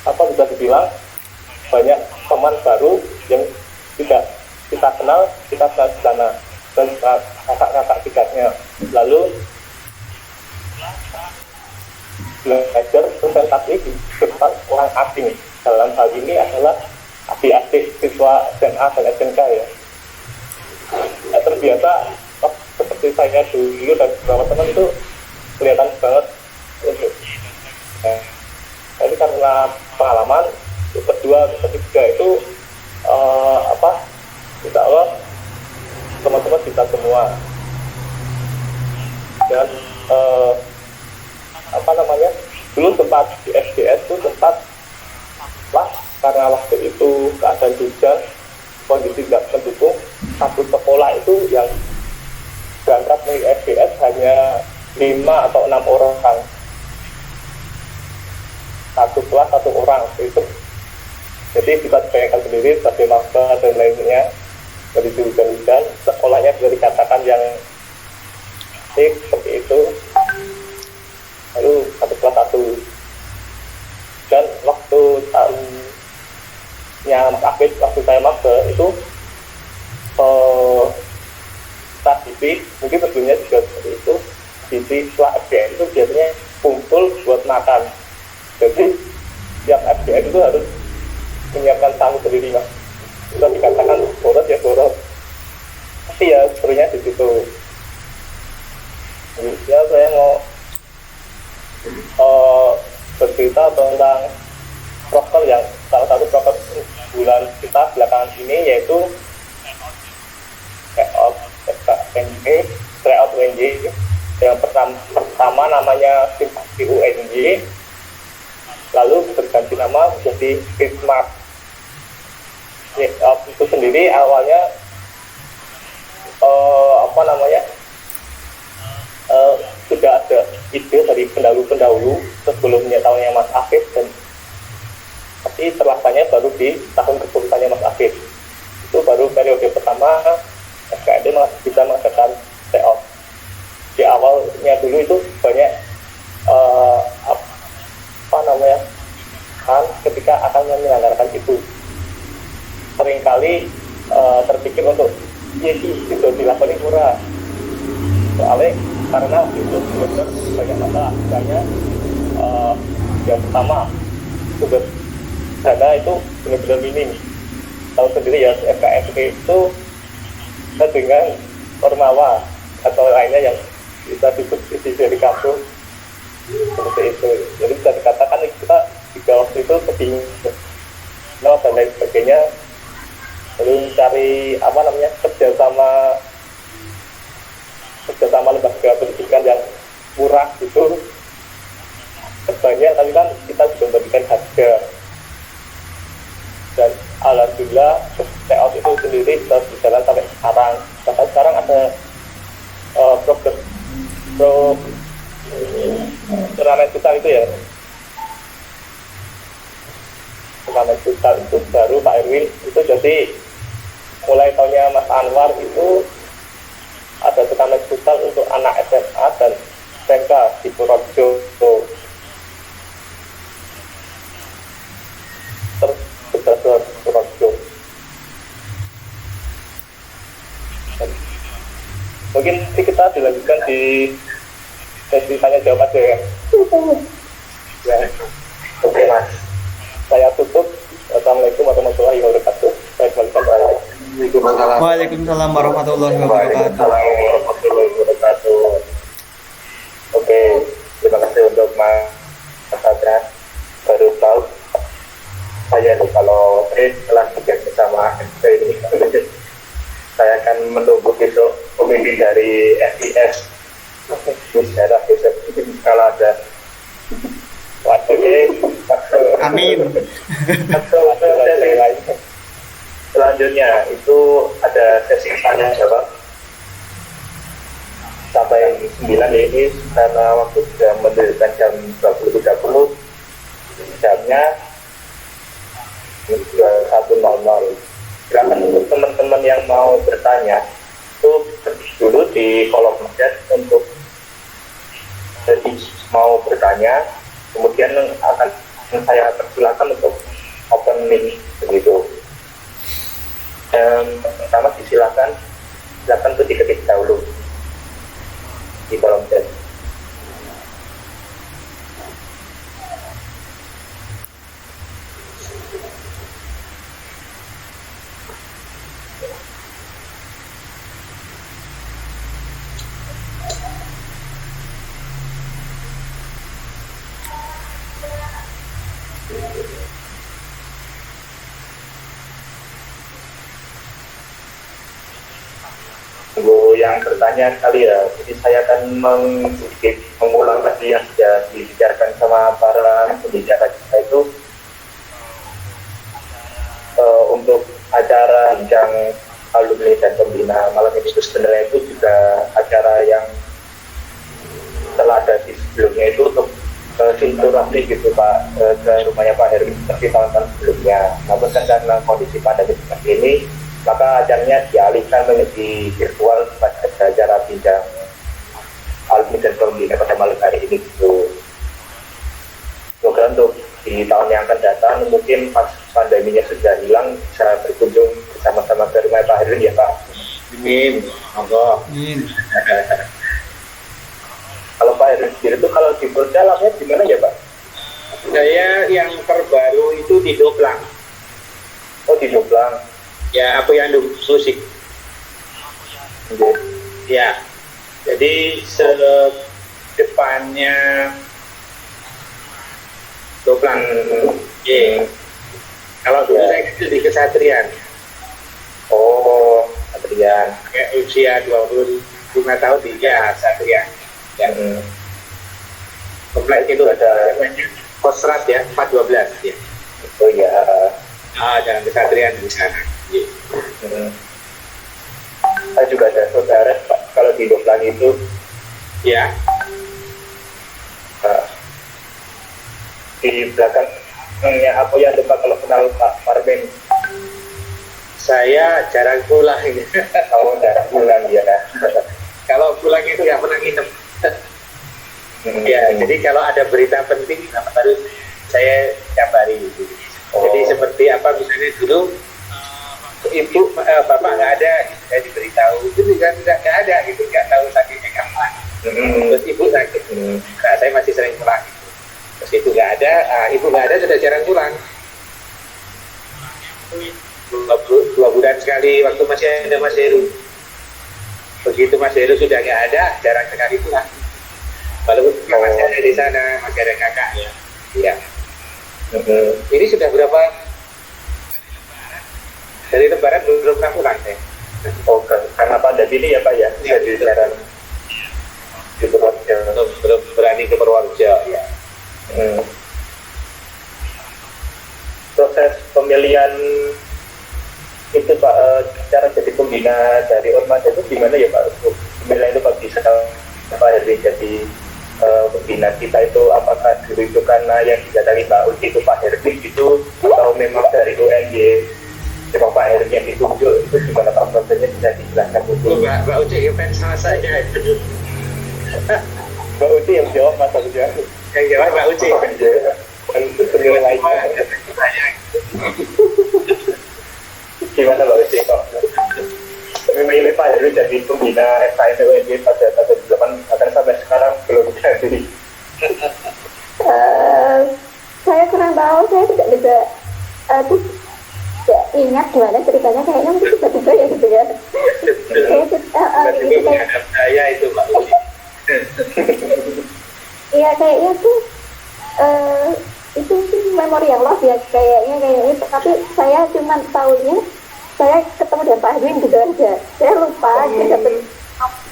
S6: bisa dibilang banyak teman baru yang tidak kita kenal di sana, dan kakak-kakak tingkatnya. Lalu belajar presentasi di depan orang asing, dalam hal ini adalah adik-adik siswa SMA dan SMK ya. Terbiasa seperti saya dulu dan beberapa teman itu kelihatan banget untuk ini karena pengalaman. Kedua, ketiga itu insya Allah teman-teman bisa semua. Dan dulu sempat di SDS itu sempat karena waktu itu keadaan hujan, kondisi tidak mendukung, satu sekolah itu yang berangkat dari SDS hanya 5 atau 6 orang, satu kelas 1 orang itu. Jadi bisa dibayangkan sendiri sebagai maba dan lainnya dari hujan-hujan, sekolahnya bisa dikatakan yang seperti itu. Lalu satu kelas satu. Dan waktu tahunnya Mas Afid, waktu saya maba itu tradisi, mungkin sebelumnya juga seperti itu, tradisi setelah FGM itu biasanya kumpul buat makan. Jadi yang FGM itu harus menyiapkan tamu sendiri, Mas. Bisa dikatakan boros ya boros. Tapi ya sebenarnya di situ. Ya saya mau bercerita tentang proker yang salah satu proker bulan kita belakangan ini, yaitu tryout UNJ. Yang pertama namanya simpati UNJ, lalu berganti nama menjadi Smart. Itu sendiri awalnya sudah ada ide dari pendahulu sebelumnya tahunnya Mas Afid, dan tapi terlaksananya baru di tahun keputusannya Mas Afid. Itu baru periode pertama FKMD bisa mengadakan tryout. Di awalnya dulu itu banyak kan ketika akan menyelenggarakan itu seringkali terpikir untuk itu dilakukan murah, soalnya karena itu benar banyak masalah. Misalnya yang pertama sumber dana itu benar-benar minim. Tahu sendiri ya, FKMD itu dengan Ormawa atau lainnya yang bisa disubsidi dari kampus seperti itu. Jadi bisa dikatakan kita juga waktu itu kebingungan dan lain sebagainya, lalu mencari kerjasama lembaga pendidikan yang murah gitu banyak, tapi kan kita sudah memberikan harga. Dan alhamdulillah tryout itu sendiri bisa berjalan sampai sekarang. Bahkan sekarang ada turnamen futsal itu ya, turnamen futsal itu baru Pak Erwin itu. Jadi mulai tahunnya Mas Anwar itu ada turnamen futsal untuk anak SMA dan SMK di Purworejo. Terbesar Purworejo. Mungkin kita dilanjutkan di sesi tanya jawab aja ya. Ya. Oke Mas, saya tutup. Assalamualaikum warahmatullahi wabarakatuh. Saya kembalikan Waalaikumsalam.
S5: Waalaikumsalam warahmatullahi wabarakatuh.
S1: Oke, terima kasih untuk Mas Sadra. Baru tahu saya nih kalau setelah tiga bersama ini saya akan menunggu besok pemimpin dari FIS bicara besok kalau ada. Oke,
S5: Amin.
S1: Selanjutnya itu ada sesi tanya jawab sampai 9 ini, karena waktu sudah menunjukkan jam 20.30, jamnya 21.00. Silakan untuk teman-teman yang mau bertanya itu ketik dulu di kolom chat untuk jadi mau bertanya, kemudian akan saya persilakan untuk open mic begitu. Pertama silakan itu diketik dahulu di kolom chat. Yang bertanya sekali ya, jadi saya akan sedikit mengulang tadi yang sudah dibicarakan sama para pembicara kita itu. Untuk acara bincang alumni dan pembina malam ini itu sebenarnya itu juga acara yang telah ada di sebelumnya itu untuk silaturahmi gitu Pak, ke rumahnya Pak Heru seperti tahun-tahun sebelumnya. Namun kan karena kondisi pandemi seperti ini, maka acaranya dialihkan menjadi virtual pada acara bincang alumni dan pembina pada malam hari ini gitu. Semoga untuk di tahun yang akan datang mungkin pas pandeminya sudah hilang bisa berkunjung bersama-sama ke rumah Pak Heru ya Pak.
S4: Amin. Allah.
S5: Amin.
S1: Kalau Pak Heru sendiri itu kalau di dalamnya gimana ya Pak?
S4: Saya yang terbaru itu di Doplang.
S1: Oh di Joglang.
S4: Ya, aku yang musik. Ya. Jadi depannya Doplang. Kalau dulu saya kecil di Kesatrian.
S1: Oh, Adrian.
S4: Kayak usia 25 tahun di Kesatrian. Ya. Kompleks itu ada Kosrat ya, 412 ya.
S1: Oh ya.
S4: Jangan Kesatrian di sana. Ya.
S1: Saya juga ada saudara Pak, kalau di Doplang itu
S4: Ya.
S1: di belakangnya apa yang lupa kalau kenal Pak Parmen.
S4: Saya jarang pulang ini.
S1: Tahu jarang pulang ya.
S4: Kalau pulang itu nggak pernah nginep. Ya, jadi kalau ada berita penting baru saya kabari. Jadi seperti apa misalnya dulu ibu bapak nggak ada, gitu, saya diberitahu itu juga tidak ada gitu, nggak tahu sakitnya kapan. Terus ibu sakit, nah saya masih sering pulang. Terus itu nggak ada, ibu nggak ada sudah jarang pulang. 2 bulan sekali waktu masih ada Mas Heru. Begitu Mas Heru sudah nggak ada, jarang sekali pulang. Walaupun masih ada di sana, masih ada kakaknya. Iya. Ini sudah berapa? Dari Lebaran belum pernah pulang ya.
S1: Oh, karena pandemi ini ya Pak ya. Jadi jarang di Purworejo.
S4: Belum berani ke Purworejo ya.
S1: Proses pemilihan itu Pak, cara jadi pembina dari ormas itu gimana ya Pak? Pemilihan itu Pak bisa Pak Herwi jadi pembina kita itu, apakah dulu itu karena yang didatangi Pak Uci itu Pak Herwi gitu, atau memang dari UNY memang Pak Herwi yang ditunjuk, itu gimana Pak prosesnya, bisa dijelaskan dulu?
S4: Mbak Uci fans sama saya.
S1: Mbak Uci yang jawab Mas Agus ya?
S4: Yang jawab Mbak Uci.
S1: Dan senior lainnya gimana Mbak Uci kok memilih Pak Heru jadi pembina FKM UNY pada tahun 2008 akan sampai sekarang belum jadi?
S3: Saya kurang tahu, saya tidak bisa tidak ingat gimana ceritanya, kayaknya mungkin tiba-tiba ya gitu ya.
S4: Itu menghadap saya itu Mbak Uci.
S3: Iya kayaknya tuh itu mungkin memori yang lost ya kayaknya, tapi saya cuma tahunya saya ketemu dengan Pak Edwin gitu aja. Saya lupa dia dapat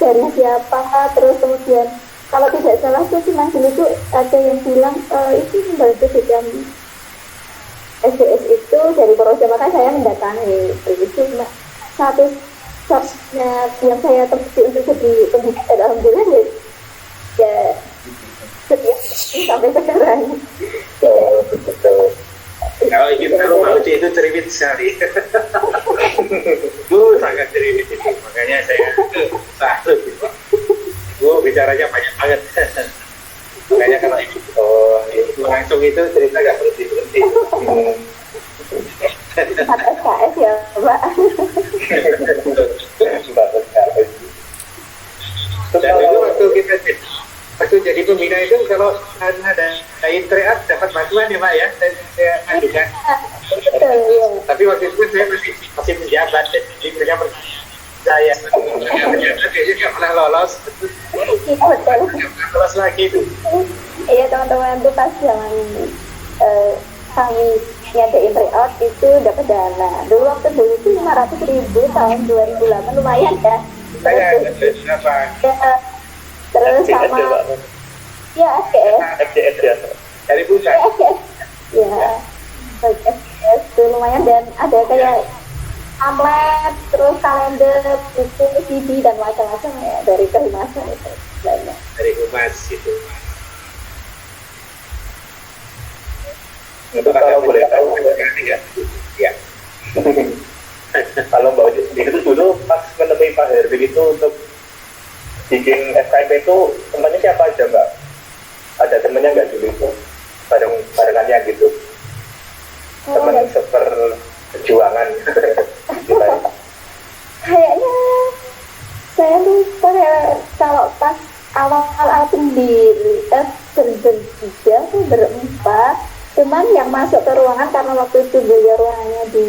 S3: dari siapa, terus kemudian kalau tidak salah tuh cuma dulu tuh ada yang bilang itu membantu bidang SDS itu dari Purworejo, maka saya mendatangi itu cuma satu source-nya yang saya terpilih untuk jadi pembina, dan alhamdulillah ya setia sampai sekarang.
S4: Kalau ingin tahu Mbak Uci itu cerewet sekali. Sangat cerewet itu, makanya saya satu gitu. Bicaranya banyak banget. Makanya kalau itu langsung itu cerita nggak berhenti.
S3: SKS ya Pak.
S4: Dan dulu waktu jadi pembina itu kalau ada interact dapat bantuan ya Pak ya, saya adukan.
S3: Betul ya.
S4: Tapi waktu itu saya masih menjabat, jadi mereka percaya. Ternyata dia nggak pernah lolos.
S3: Iya betul.
S4: Nggak pernah lolos lagi itu.
S3: Iya teman-teman itu pas zaman kami nyadain tryout itu dapat dana. Dulu waktu itu 500.000 tahun 2008, lumayan ya.
S4: Saya berapa?
S3: Terus sama ya
S1: FDS ya
S4: dari pusat.
S3: Ya FDS itu lumayan, dan ada kayak pamflet, terus kalender, buku, CD dan macam-macam ya dari kehumasan itu banyak.
S4: Dari humas gitu.
S6: Itu kalau boleh tahu
S4: ya. Ya.
S6: kalau Mbak Uci sendiri itu dulu pas menemui Pak Herwin itu untuk bikin FKMP itu temannya siapa aja Mbak? Ada temennya nggak dulu itu? Barengannya gitu? Teman seperjuangan
S3: Kayaknya saya lupa ya, kalau pas awal-awal pendiri bertiga atau berempat, cuman yang masuk ke ruangan karena waktu itu beliau ruangannya di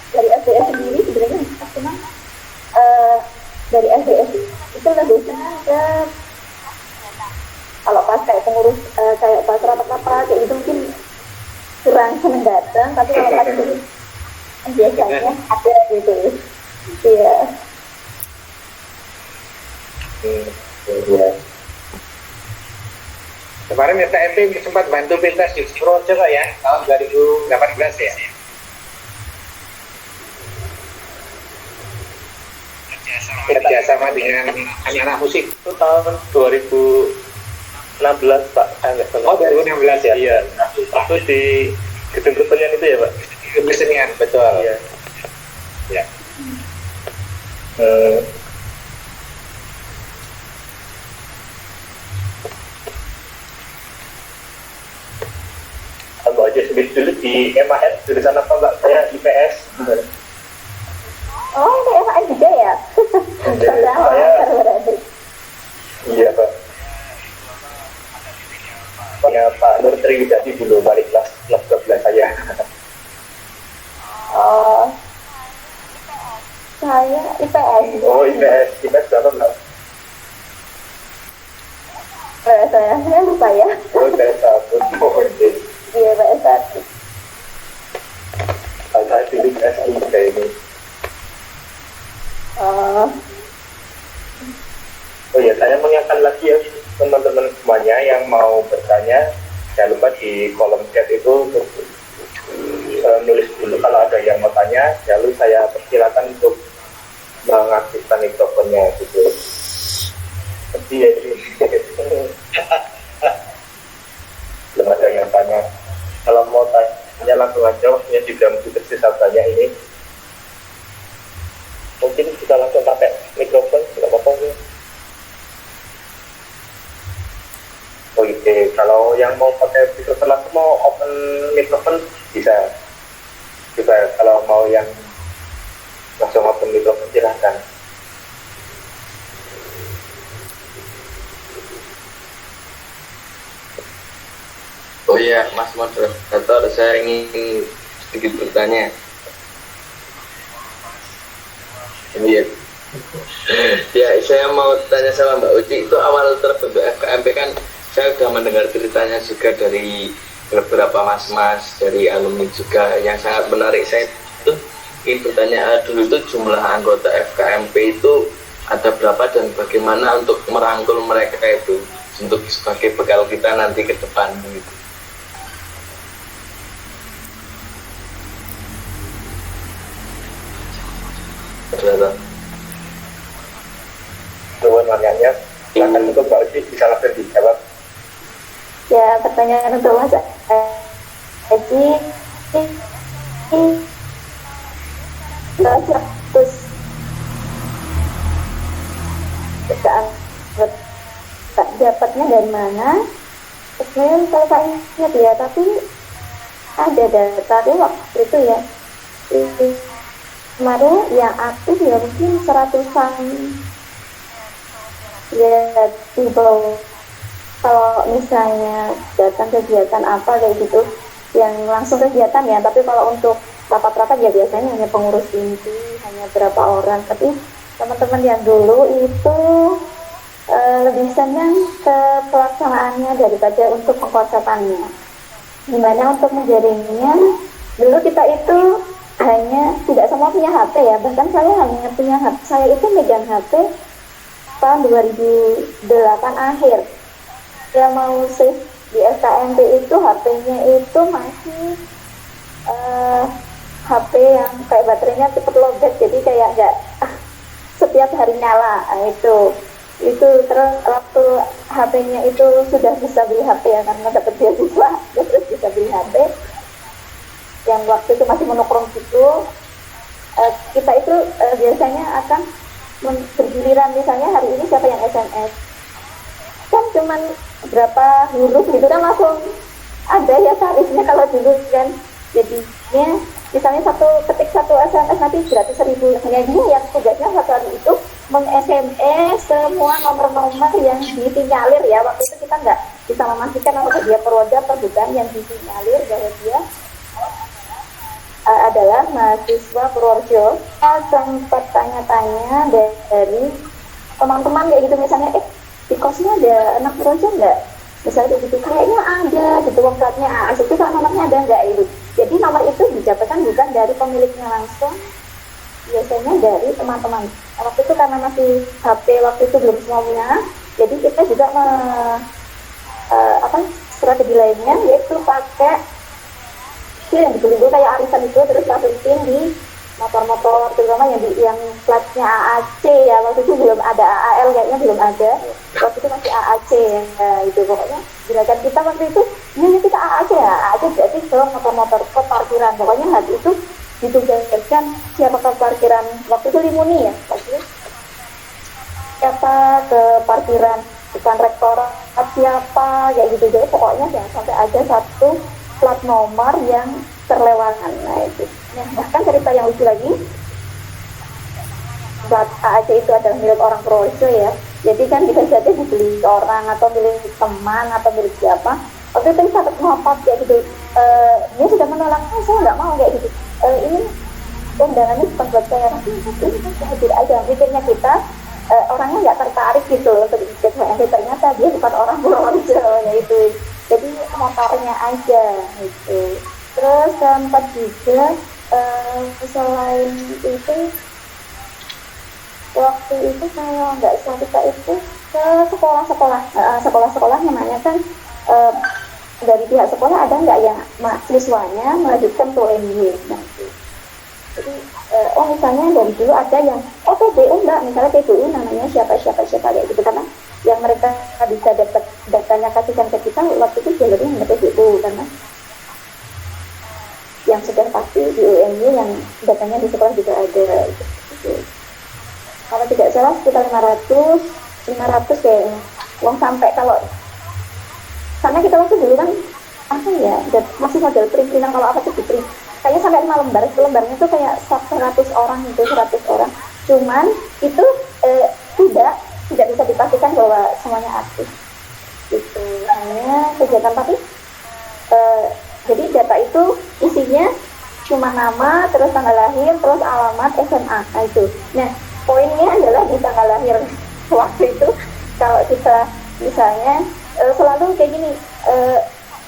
S3: dari SDS sendiri sebenarnya cuma dari SDS itu lebih senang ke kalau pas kayak pengurus kayak pas rapat-rapat kayak gitu mungkin kurang seneng datang, tapi kalau pas itu biasanya ada gitu. Iya.
S4: Ya. Kemarin FKMP sempat bantu Pintas di Projo ya, tahun 2018 ya. Kerjasama dengan anak-anak musik.
S6: itu tahun 2016 Pak.
S4: Oh 2016 ya?
S6: Iya. Itu di gedung kesenian itu ya Pak?
S4: Kesenian, betul.
S6: Iya.
S4: Ya.
S6: Kalau aja sendiri dulu di MAN jurusan apa Mbak? Saya IPS.
S3: Oh, ini FAN juga ya? Padahal
S6: Saya-
S3: berarti.
S6: Iya Pak. Punya Pak Nur Triwidadi dulu balik kelas 12 saya.
S3: Oh, saya IPS.
S6: Oh IPS berapa Mbak?
S3: Saya lupa ya.
S6: Oh IPS 1. Oh
S3: Iya, IPS 1.
S6: saya pilih SI kayak ini.
S3: Oh,
S6: Oh ya, saya mengingatkan lagi ya teman-teman semuanya yang mau bertanya, jangan lupa di kolom chat itu nulis dulu kalau ada yang mau tanya, lalu saya persilakan untuk mengaktifkan mikrofonnya gitu. Tapi ya ini belum ada yang tanya. Kalau mau tanya langsung aja, waktunya juga mesti tersisa banyak ini. Mungkin kita langsung pakai mikrofon, nggak apa-apa ya. Oke, kalau yang mau pakai mikrofon langsung mau open mikrofon bisa juga. Kalau mau yang langsung open mikrofon silahkan.
S7: Oh iya, Mas Moderator, saya ingin sedikit bertanya. Iya. Ya, saya mau tanya sama Mbak Uci, itu awal terbentuk FKMP kan saya sudah mendengar ceritanya juga dari beberapa mas-mas dari alumni juga yang sangat menarik. Saya itu ingin bertanya dulu itu jumlah anggota FKMP itu ada berapa dan bagaimana untuk merangkul mereka itu untuk sebagai bekal kita nanti ke depan gitu.
S6: Coba nanya, silakan untuk Mbak Uci bisa langsung dijawab.
S3: ya pertanyaan untuk Mas Haji. 100 dapatnya dari mana? Sebenarnya kalau saya ingat ya, tapi ada data tapi waktu itu ya. Kemarin yang aktif ya mungkin 100-an ya di bawah. Kalau misalnya datang kegiatan apa kayak gitu yang langsung kegiatan ya, tapi kalau untuk rapat-rapat ya biasanya hanya pengurus inti, hanya berapa orang. Tapi teman-teman yang dulu itu lebih senang ke pelaksanaannya daripada untuk pengkonsepannya. Gimana untuk menjaringnya? Dulu kita itu hanya tidak semua punya HP ya, bahkan saya hanya punya HP, saya itu megang HP tahun 2008 akhir. Yang mau save di SKMP itu HP-nya itu masih HP yang kayak baterainya cepet lowbat, jadi kayak nggak setiap hari nyala. Nah, itu terus waktu HP-nya itu sudah bisa beli HP ya, karena dapat beasiswa terus bisa beli HP yang waktu itu masih monokrom gitu. Kita itu biasanya akan bergiliran, misalnya hari ini siapa yang SMS kan cuman berapa huruf gitu kan langsung ada ya tarifnya kalau dulu kan. Jadinya misalnya ketik satu SMS nanti 100.000. Hanya dia yang tugasnya satu hari itu meng-SMS semua nomor-nomor yang disinyalir ya. Waktu itu kita nggak bisa memastikan apakah dia perwajib atau bukan. Yang disinyalir bahwa dia adalah mahasiswa Purworejo. Saya sempat tanya-tanya dari teman-teman kayak gitu, misalnya di kosnya ada anak Purworejo nggak? Misalnya kayak gitu, kayaknya ada gitu, websitenya AS itu kan nomornya ada nggak itu. Jadi nomor itu dijabarkan bukan dari pemiliknya langsung, biasanya dari teman-teman. Waktu itu karena masih HP waktu itu belum semuanya, jadi kita juga strategi lainnya yaitu pakai yang dibeli kayak arisan itu, terus masukin di motor-motor terutama yang platnya AAC ya. Waktu itu belum ada AAL, kayaknya belum ada, waktu itu masih AAC ya. Itu pokoknya gerakan kita waktu itu ini kita AAC ya, AAC berarti ke motor-motor ke parkiran. Pokoknya hari itu ditugaskan siapa ke parkiran, waktu itu Limuni ya, waktu itu siapa ke parkiran depan rektorat siapa kayak gitu. Jadi pokoknya jangan sampai ada satu plat nomor yang terlewatkan. Nah itu. Nah, bahkan cerita yang lucu lagi, plat AAC itu adalah milik orang Purworejo ya. Jadi kan bisa saja dibeli orang atau milik teman atau milik siapa. Waktu itu satu ngotot kayak gitu. Dia sudah menolak, saya nggak mau kayak gitu. Ini undangannya bukan buat saya, nanti ini hadir aja. Pikirnya kita orangnya nggak tertarik gitu loh untuk ikut HMP. Ternyata dia bukan orang Purworejo ya itu. Jadi motornya aja gitu. Terus sempat juga selain itu waktu itu saya nggak salah kita itu ke sekolah-sekolah menanyakan dari pihak sekolah ada nggak yang siswanya melanjutkan ke UNY. Nah, jadi misalnya dari dulu ada yang PBU enggak, misalnya PBU namanya siapa kayak gitu, karena yang mereka bisa dapat datanya kasihkan ke kita waktu itu jalurnya hanya PBU, karena yang sudah pasti di UNY yang datanya di sekolah juga ada gitu. Kalau tidak salah sekitar 500 kayaknya. Sampai kalau karena kita waktu dulu kan masih model printinan, kalau apa tuh di print kayaknya sampai 5 lembar, lembarnya tuh kayak 100 orang gitu, 100 orang. Cuman itu tidak bisa dipastikan bahwa semuanya aktif gitu, hanya kegiatan. Tapi jadi data itu isinya cuma nama, terus tanggal lahir, terus alamat, SMA. Nah itu. Nah poinnya adalah di tanggal lahir. Waktu itu kalau kita misalnya selalu kayak gini,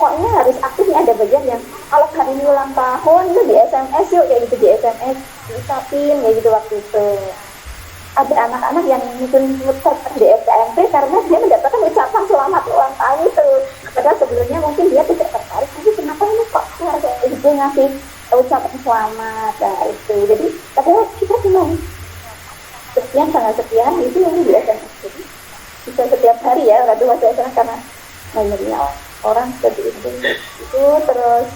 S3: pokoknya harus aktif nih, ada bagian yang kalau hari ini ulang tahun itu di SMS yuk kayak gitu, di SMS diucapin kayak gitu. Waktu itu ada anak-anak yang mungkin di SKMP karena dia mendapatkan ucapan selamat ulang tahun itu, padahal sebelumnya mungkin dia tidak tertarik, tapi kenapa ini kok keluarga itu ngasih ucapan selamat. Nah itu, jadi padahal kita cuma sekian tanggal sekian itu yang di SMS, jadi bisa setiap hari ya, waktu SMS karena banyaknya orang seperti itu. Terus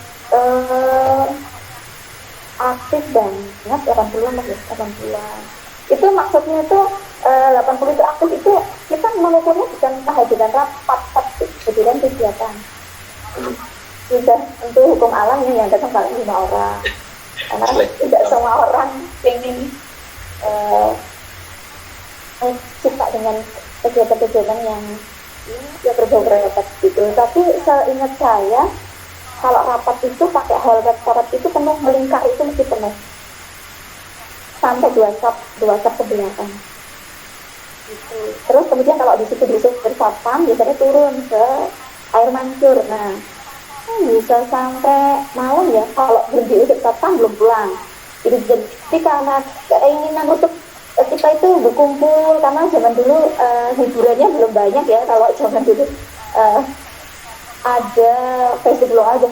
S3: aktif banget 80-an. Itu maksudnya itu 80 itu aktif itu kita mengukurnya bukan kehadiran rapat, tapi kehadiran kegiatan. Sudah tentu hukum alam yang datang paling 5 orang, karena tidak semua orang ingin suka dengan kegiatan-kegiatan yang ya berbau rapat gitu. Tapi seingat saya kalau rapat itu pakai hall rektorat itu penuh, melingkar itu mesti penuh sampai 2 sap ke belakang gitu. Terus kemudian kalau di situ bersapam biasanya turun ke air mancur. Nah bisa sampai malam ya, kalau berhenti untuk kapan belum pulang. Jadi karena keinginan untuk kita itu berkumpul, karena zaman dulu hiburannya belum banyak ya, kalau zaman dulu ada Facebook belum ada,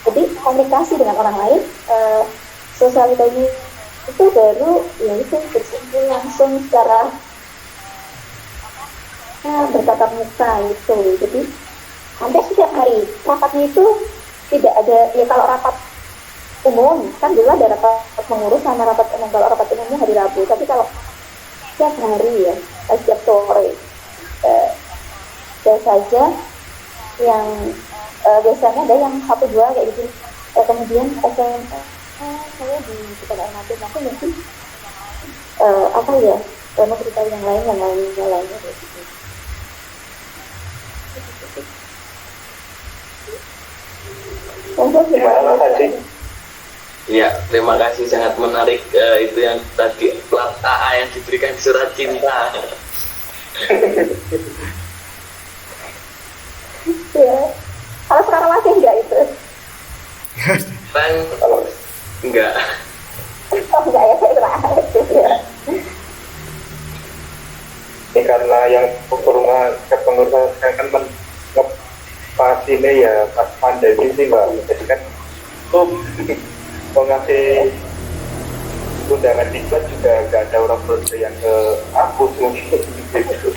S3: jadi komunikasi dengan orang lain, sosialisasi itu baru ya itu berkumpul langsung secara bertatap muka itu. Jadi hampir setiap hari rapatnya itu tidak ada ya, kalau rapat umum kan dulu ada rapat pengurus sama rapat umum, kalau rapat umumnya hari Rabu, tapi kalau setiap hari ya setiap sore biasa saja yang biasanya ada yang 1-2 kayak gitu. Kemudian saya di sekolah amatir mungkin apa ya, mau cerita yang lainnya kayak gitu.
S7: Ya, terima kasih, sangat menarik itu yang tadi plat AA yang diberikan di surat cinta.
S3: Ya, kalau sekarang masih enggak itu?
S7: Kan enggak.
S3: Oh enggak ya, saya kurang ya.
S1: Ini karena yang kepengurusan kan pas ini ya pas pandemi sih Mbak, jadi kan ngasih undangan diklat juga nggak ada orang yang ke aku mungkin gitu.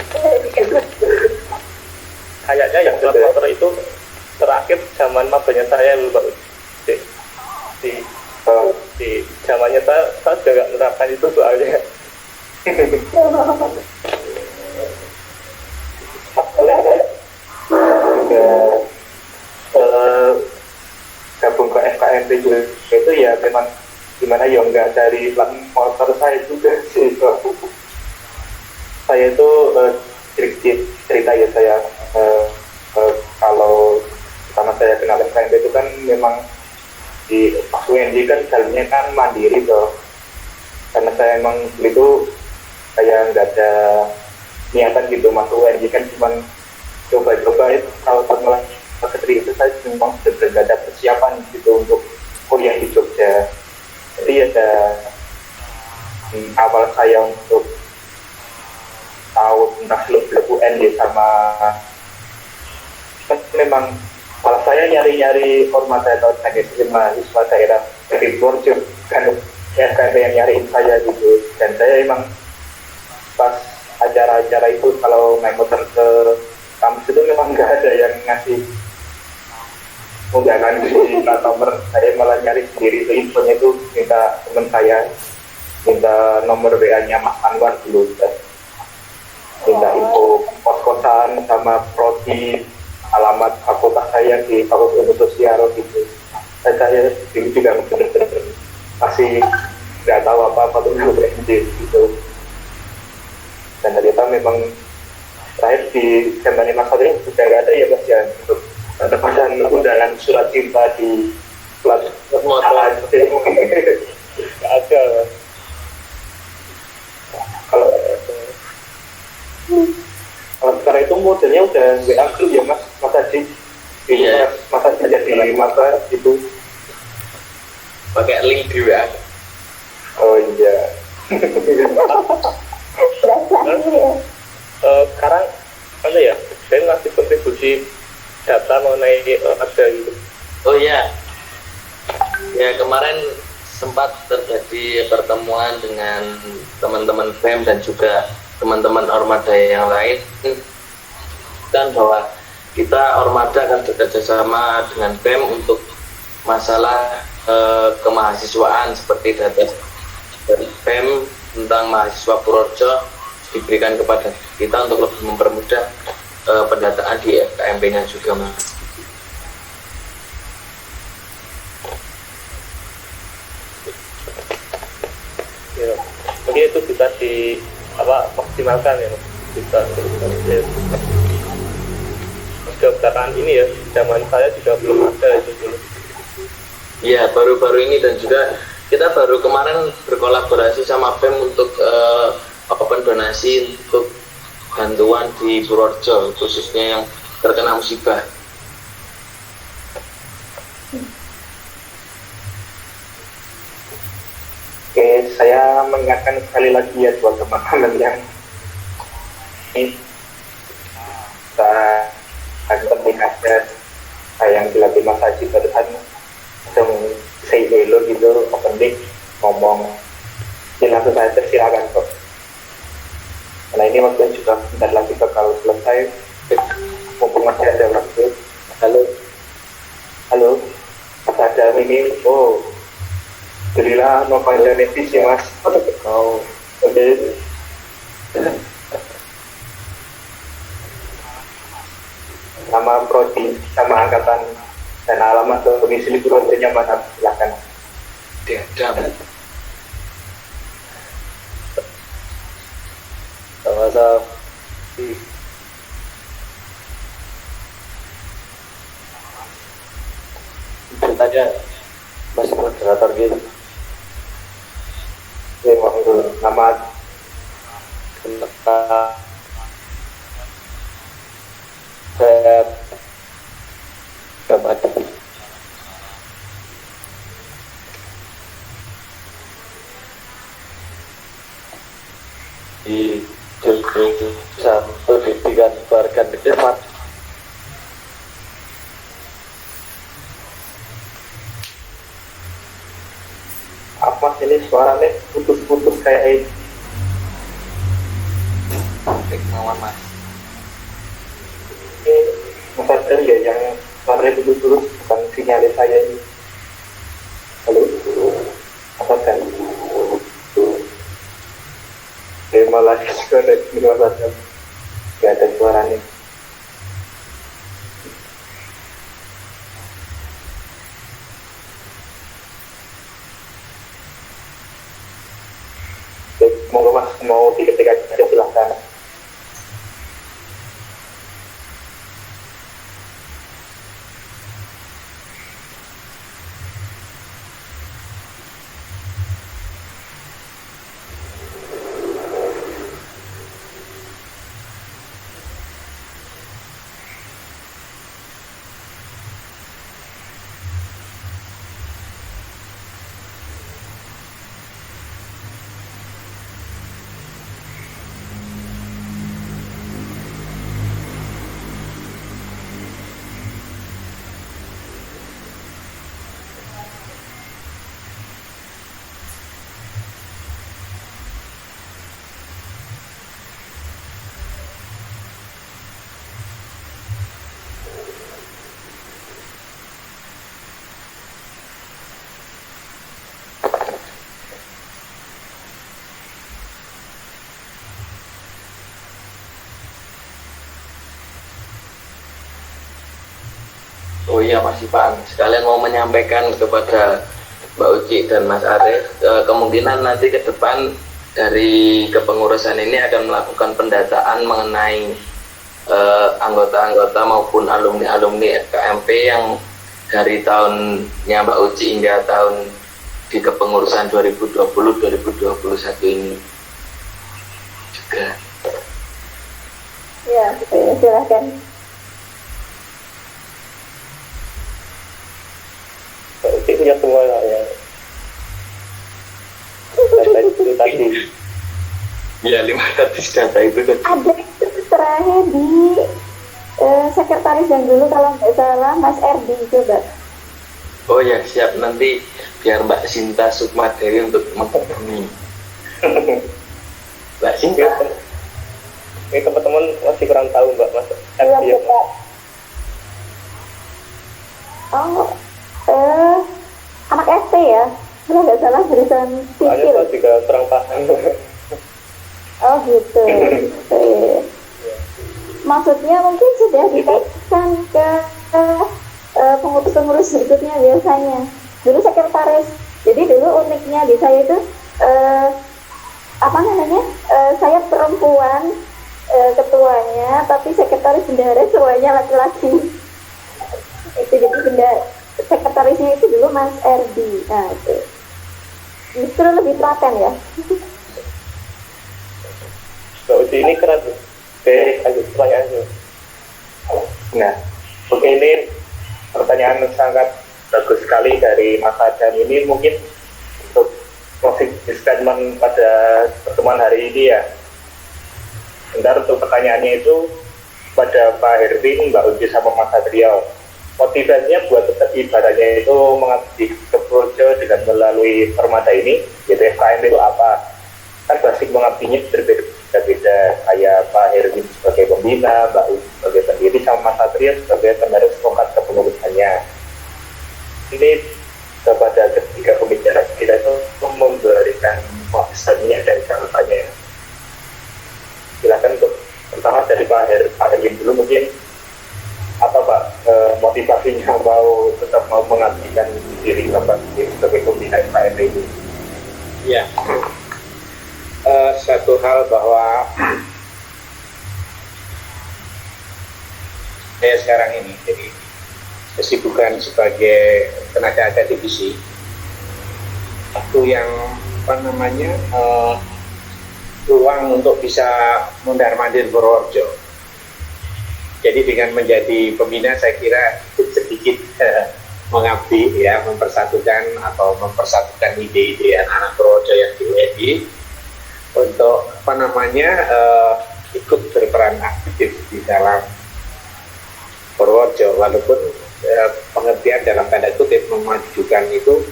S6: Kayaknya yang motor itu terakhir zaman mabanya saya dulu Pak. Di zamannya saya juga nggak menerapkan itu soalnya.
S1: Gabung ke FKMP juga itu ya memang gimana ya, nggak dari plat motor saya juga sih. Saya itu cerita ya, saya kalau pertama saya kenal FKMP itu kan memang di UNJ kan jalannya kan mandiri tuh, karena saya emang itu kayak nggak ada niatan gitu masuk UNJ, kan cuman coba-coba itu. Kalau setelah keterima itu saya memang sudah nggak ada persiapan gitu untuk kuliah di Jogja. Jadi ada awal saya untuk tahu tentang seluk-beluk UNJ sama memang malah saya nyari-nyari ormas atau mahasiswa daerah dari Borjo kan ya, kayak yang nyariin saya gitu. Dan saya emang pas acara-acara itu kalau naik motor ke kampus itu memang nggak ada yang ngasih undangan di plat nomor. Saya malah nyari sendiri itu, infonya itu minta teman saya, minta nomor WA-nya Mas Anwar dulu, minta info kos-kosan sama prodi, alamat fakultas saya di Fakultas Ilmu Sosial gitu. Dan saya dulu juga benar-benar masih nggak tahu apa-apa tentang UNJ gitu. Dan ternyata memang terakhir di zaman Mas Fatih sudah nggak ada ya Mas ya, untuk penempatan undangan surat cinta di plat motor. Nggak ada. Kalau sekarang itu modelnya udah WA group ya Mas Haji. Iya. Mas Haji jadi masa itu
S7: pakai link di WA.
S1: Oh iya.
S6: Sekarang ada ya, saya ngasih kontribusi data mengenai ada gitu.
S7: Oh iya, ya kemarin sempat terjadi pertemuan dengan teman-teman BEM dan juga teman-teman Ormada yang lain, dan bahwa kita Ormada akan bekerja sama dengan BEM untuk masalah kemahasiswaan, seperti data dari BEM tentang mahasiswa Purworejo diberikan kepada kita untuk lebih mempermudah pendataan di FKMP-nya juga, Mas.
S6: Ya, mungkin itu bisa maksimalkan ya, bisa pendaftaran ini ya, zaman saya juga belum ada itu dulu.
S7: Iya, baru-baru ini, dan juga kita baru kemarin berkolaborasi sama BEM untuk open donasi untuk bantuan di Purworejo, khususnya yang terkena musibah.
S1: Oke, saya mengingatkan sekali lagi ya buat teman-teman yang ini penting aja yang dilatih Mas Haji barusan langsung say hello gitu, penting ngomong langsung saja, silakan kok. Karena ini waktu juga bentar lagi bakal selesai, mumpung masih ada waktu. Halo, apa ada ini? Oh, jadilah Nova Genesis ya Mas. Oh, oke. Nama prodi sama angkatan dan alamat domisili prodinya mana, silakan.
S7: Diadam.
S6: Sama-sama. Ceritanya masih moderator gitu.
S1: Ya, nama
S6: saya ada di jurusan pendidikan keluarga depan.
S1: apa ini suaranya putus-putus kayak
S7: Mawar Mas.
S1: Mas ada ya yang suaranya putus-putus, bukan sinyalis saya ini. Halo, apa kan? Malah sudah gimana saja, nggak ada suaranya. Semoga Mas mau diketik aja, silahkan.
S7: Oh iya Mas Ipan, sekalian mau menyampaikan kepada Mbak Uci dan Mas Arief, kemungkinan nanti ke depan dari kepengurusan ini akan melakukan pendataan mengenai anggota-anggota maupun alumni-alumni FKMP yang dari tahunnya Mbak Uci hingga tahun di kepengurusan 2020-2021 ini juga.
S3: Ya, silahkan.
S6: Itu punya semua ya. Data itu tadi.
S7: Ya 500 data itu tadi.
S3: Ada itu terakhir di sekretaris yang dulu kalau nggak salah Mas Erdi, coba.
S7: Oh ya siap, nanti biar Mbak Sinta Sukmadewi untuk menghubungi. Mbak Sinta.
S6: Ini teman-teman masih kurang tahu Mbak Mas.
S3: Iya, Pak. Oh, anak ST ya? Kalau nggak salah jurusan
S6: Soalnya
S3: sipil.
S6: saya juga kurang paham.
S3: Oh gitu. Maksudnya mungkin sudah ditekan ke pengurus-pengurus berikutnya biasanya. Dulu sekretaris. Jadi dulu uniknya di saya itu saya perempuan ketuanya, tapi sekretaris bendahara semuanya laki-laki. Itu jadi sekretarisnya itu dulu Mas Erdi. Nah itu justru lebih telaten ya.
S6: Mbak Uci ini keren. Oke, lanjut pertanyaannya.
S1: Nah, oke, ini pertanyaan sangat bagus sekali dari Mas Adam. Ini mungkin untuk
S6: di statement pada pertemuan hari ini ya. Bentar, untuk pertanyaannya itu pada Pak Herwin, Mbak Uci sama Mas Satrio, motivasinya buat tetap ibadahnya itu mengabdi ke Projo dengan melalui permada ini, yaitu FKM itu apa? Kan basic mengabdinya berbeda-beda, kayak Pak Herwin sebagai pembina, Mbak Uci sebagai pendiri, sama Mas Satrio sebagai penerus tongkat kepengurusannya. Ini kepada ketiga pembicara kita itu memberikan maksudnya dari catatannya. Silakan untuk pertama dari Pak Herwin dulu, mungkin apa Pak motivasinya tetap mau mengabdikan diri Bapak sebagai pembina FKM ini?
S4: Ya, satu hal bahwa saya sekarang ini jadi kesibukan sebagai tenaga akademisi itu yang peluang untuk bisa mundar-mandir Purworejo. Jadi dengan menjadi pembina saya kira sedikit mengabdi ya, mempersatukan ide-ide anak-anak Purworejo yang di UNI untuk ikut berperan aktif di dalam Purworejo, walaupun pengertian dalam tanda kutip memajukan itu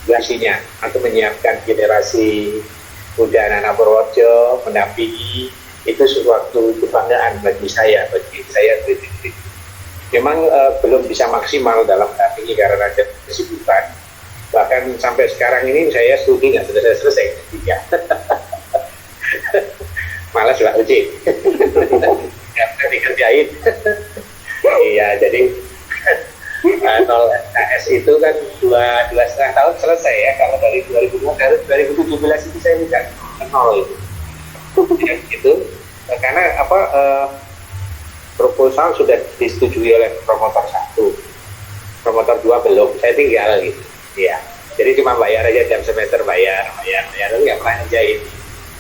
S4: generasinya atau menyiapkan generasi muda anak Purworejo mendampingi, itu suatu kebanggaan bagi saya pribadi. Memang belum bisa maksimal dalam mendampingi karena ada kesibukan, bahkan sampai sekarang ini saya studi nggak selesai tiga. Malas lah Uci. Nggak dikerjain. Iya, jadi 0 SKS itu kan 2,5 tahun selesai ya. Kalau dari 2017 itu saya bukan 0 itu. Ya, gitu. Karena proposal sudah disetujui oleh promotor 1, promotor 2 belum. Saya tinggal gitu. Iya. Jadi cuma bayar aja, jam semester bayar, lalu nggak pernah ngerjain.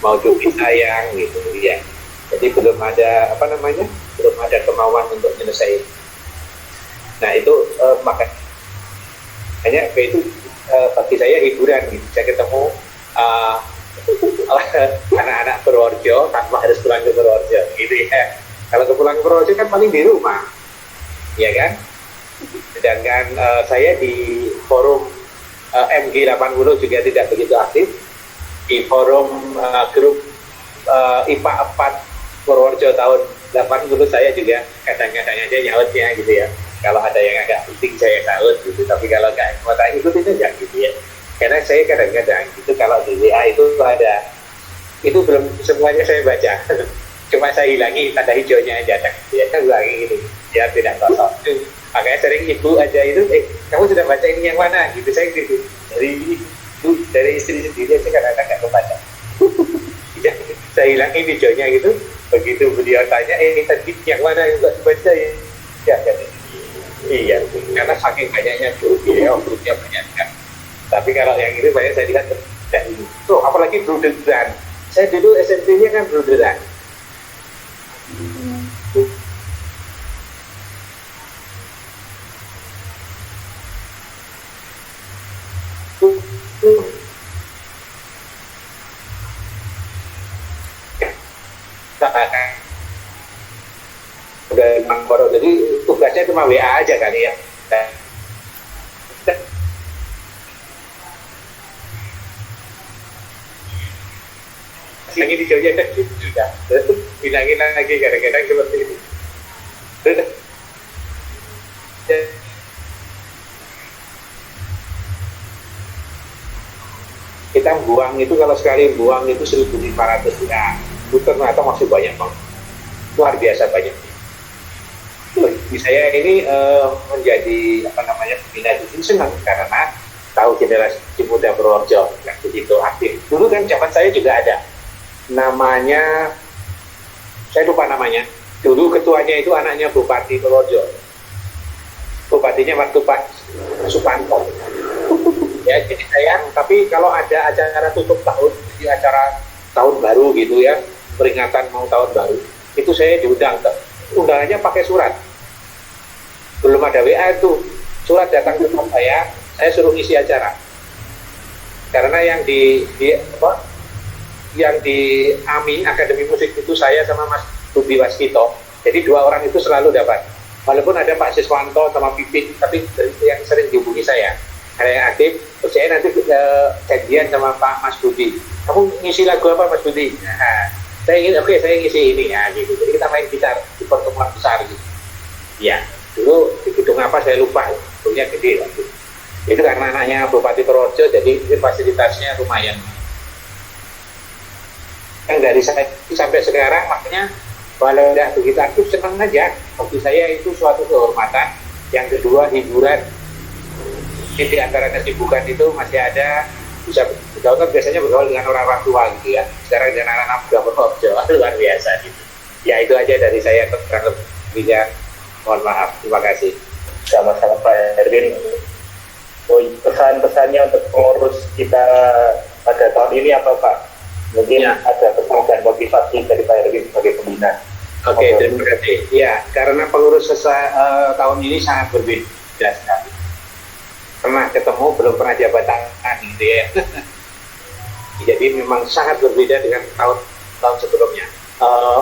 S4: Mau cuti sayang gitu, ya. Jadi belum ada belum ada kemauan untuk menyelesaikan. Nah itu makanya itu bagi saya hiburan gitu. Saya ketemu anak-anak Purworejo tanpa harus pulang ke Purworejo gitu ya. Kalau pulang ke Purworejo kan paling di rumah, ya kan. Sedangkan saya di forum MG80 juga tidak begitu aktif. Di forum grup IPA 4 Purworejo tahun 80 saya juga kadang-kadang aja nyautnya gitu ya. Kalau ada yang agak penting saya saut gitu, tapi kalau nggak mau tak ikutin aja gitu ya. Karena saya kadang-kadang itu kalau di WA itu ada, itu belum semuanya saya baca. Cuma saya hilangi tanda hijaunya aja, ya kan hilangi gitu, ya tidak kosong. Makanya sering ibu aja itu, kamu sudah baca ini yang mana? Gitu saya gitu. Dari istri sendiri aja kadang-kadang nggak kebaca. Ya, saya hilangin hijaunya gitu. Begitu beliau tanya, tadi yang mana yang nggak dibaca ya? Ya, iya, karena saking banyaknya grupnya banyak kan. Tapi kalau yang ini banyak saya lihat tidak ini. Tuh, apalagi bruderan. Saya dulu SMP-nya kan bruderan. Udah Mangkoro, jadi tugasnya cuma WA aja kali ya. Lagi di Jogja kan sudah, terus bilangin lagi kadang-kadang seperti itu. Kita buang itu kalau sekali buang itu 1.500 ya, itu ternyata masih banyak banget, luar biasa banyak. Saya ini menjadi pembina di sini senang karena tahu generasi muda Purworejo yang begitu aktif. Dulu kan zaman saya juga ada, namanya saya lupa namanya. Dulu ketuanya itu anaknya Bupati Purworejo, bupatinya waktu Pak Supanto. Ya, jadi sayang. Tapi kalau ada acara tutup tahun, jadi acara tahun baru gitu ya, peringatan mau tahun baru, itu saya diundang. Undangannya pakai surat. Belum ada WA itu, surat datang ke tempat saya suruh isi acara. Karena yang di AMI Akademi Musik itu saya sama Mas Budi Waskito. Jadi 2 orang itu selalu dapat. Walaupun ada Pak Siswanto sama Pipit, tapi yang sering dihubungi saya. Ada yang aktif, terus saya nanti janjian sama Pak Mas Budi. Kamu ngisi lagu apa Mas Budi? Nah, saya ngisi ini ya gitu. Jadi kita main gitar di pertemuan besar gitu. Ya, dulu di gedung apa saya lupa, gedungnya gede lah. Itu karena anaknya Bupati Purworejo, jadi fasilitasnya lumayan. Yang dari saya sampai sekarang, makanya walau tidak begitu aktif, senang aja. Bagi saya itu suatu kehormatan. Yang kedua, hiburan. Di antara kesibukan itu masih ada bisa bergaul, kan biasanya bergaul dengan orang tua gitu ya. Sekarang dengan anak-anak udah Purworejo, luar biasa gitu. Ya itu aja dari saya, kurang lebihnya. Mohon maaf, terima kasih.
S6: Sama-sama Pak Erwin. Pesan-pesannya untuk pengurus kita pada tahun ini apa Pak? Mungkin
S4: ya,
S6: ada pesan dan motivasi dari Pak Erwin sebagai pembina.
S4: Oke, terima kasih. Ya, karena pengurus tahun ini sangat berbeda sekali. Pernah ketemu, belum pernah jabatan gitu ya. Jadi memang sangat berbeda dengan tahun sebelumnya.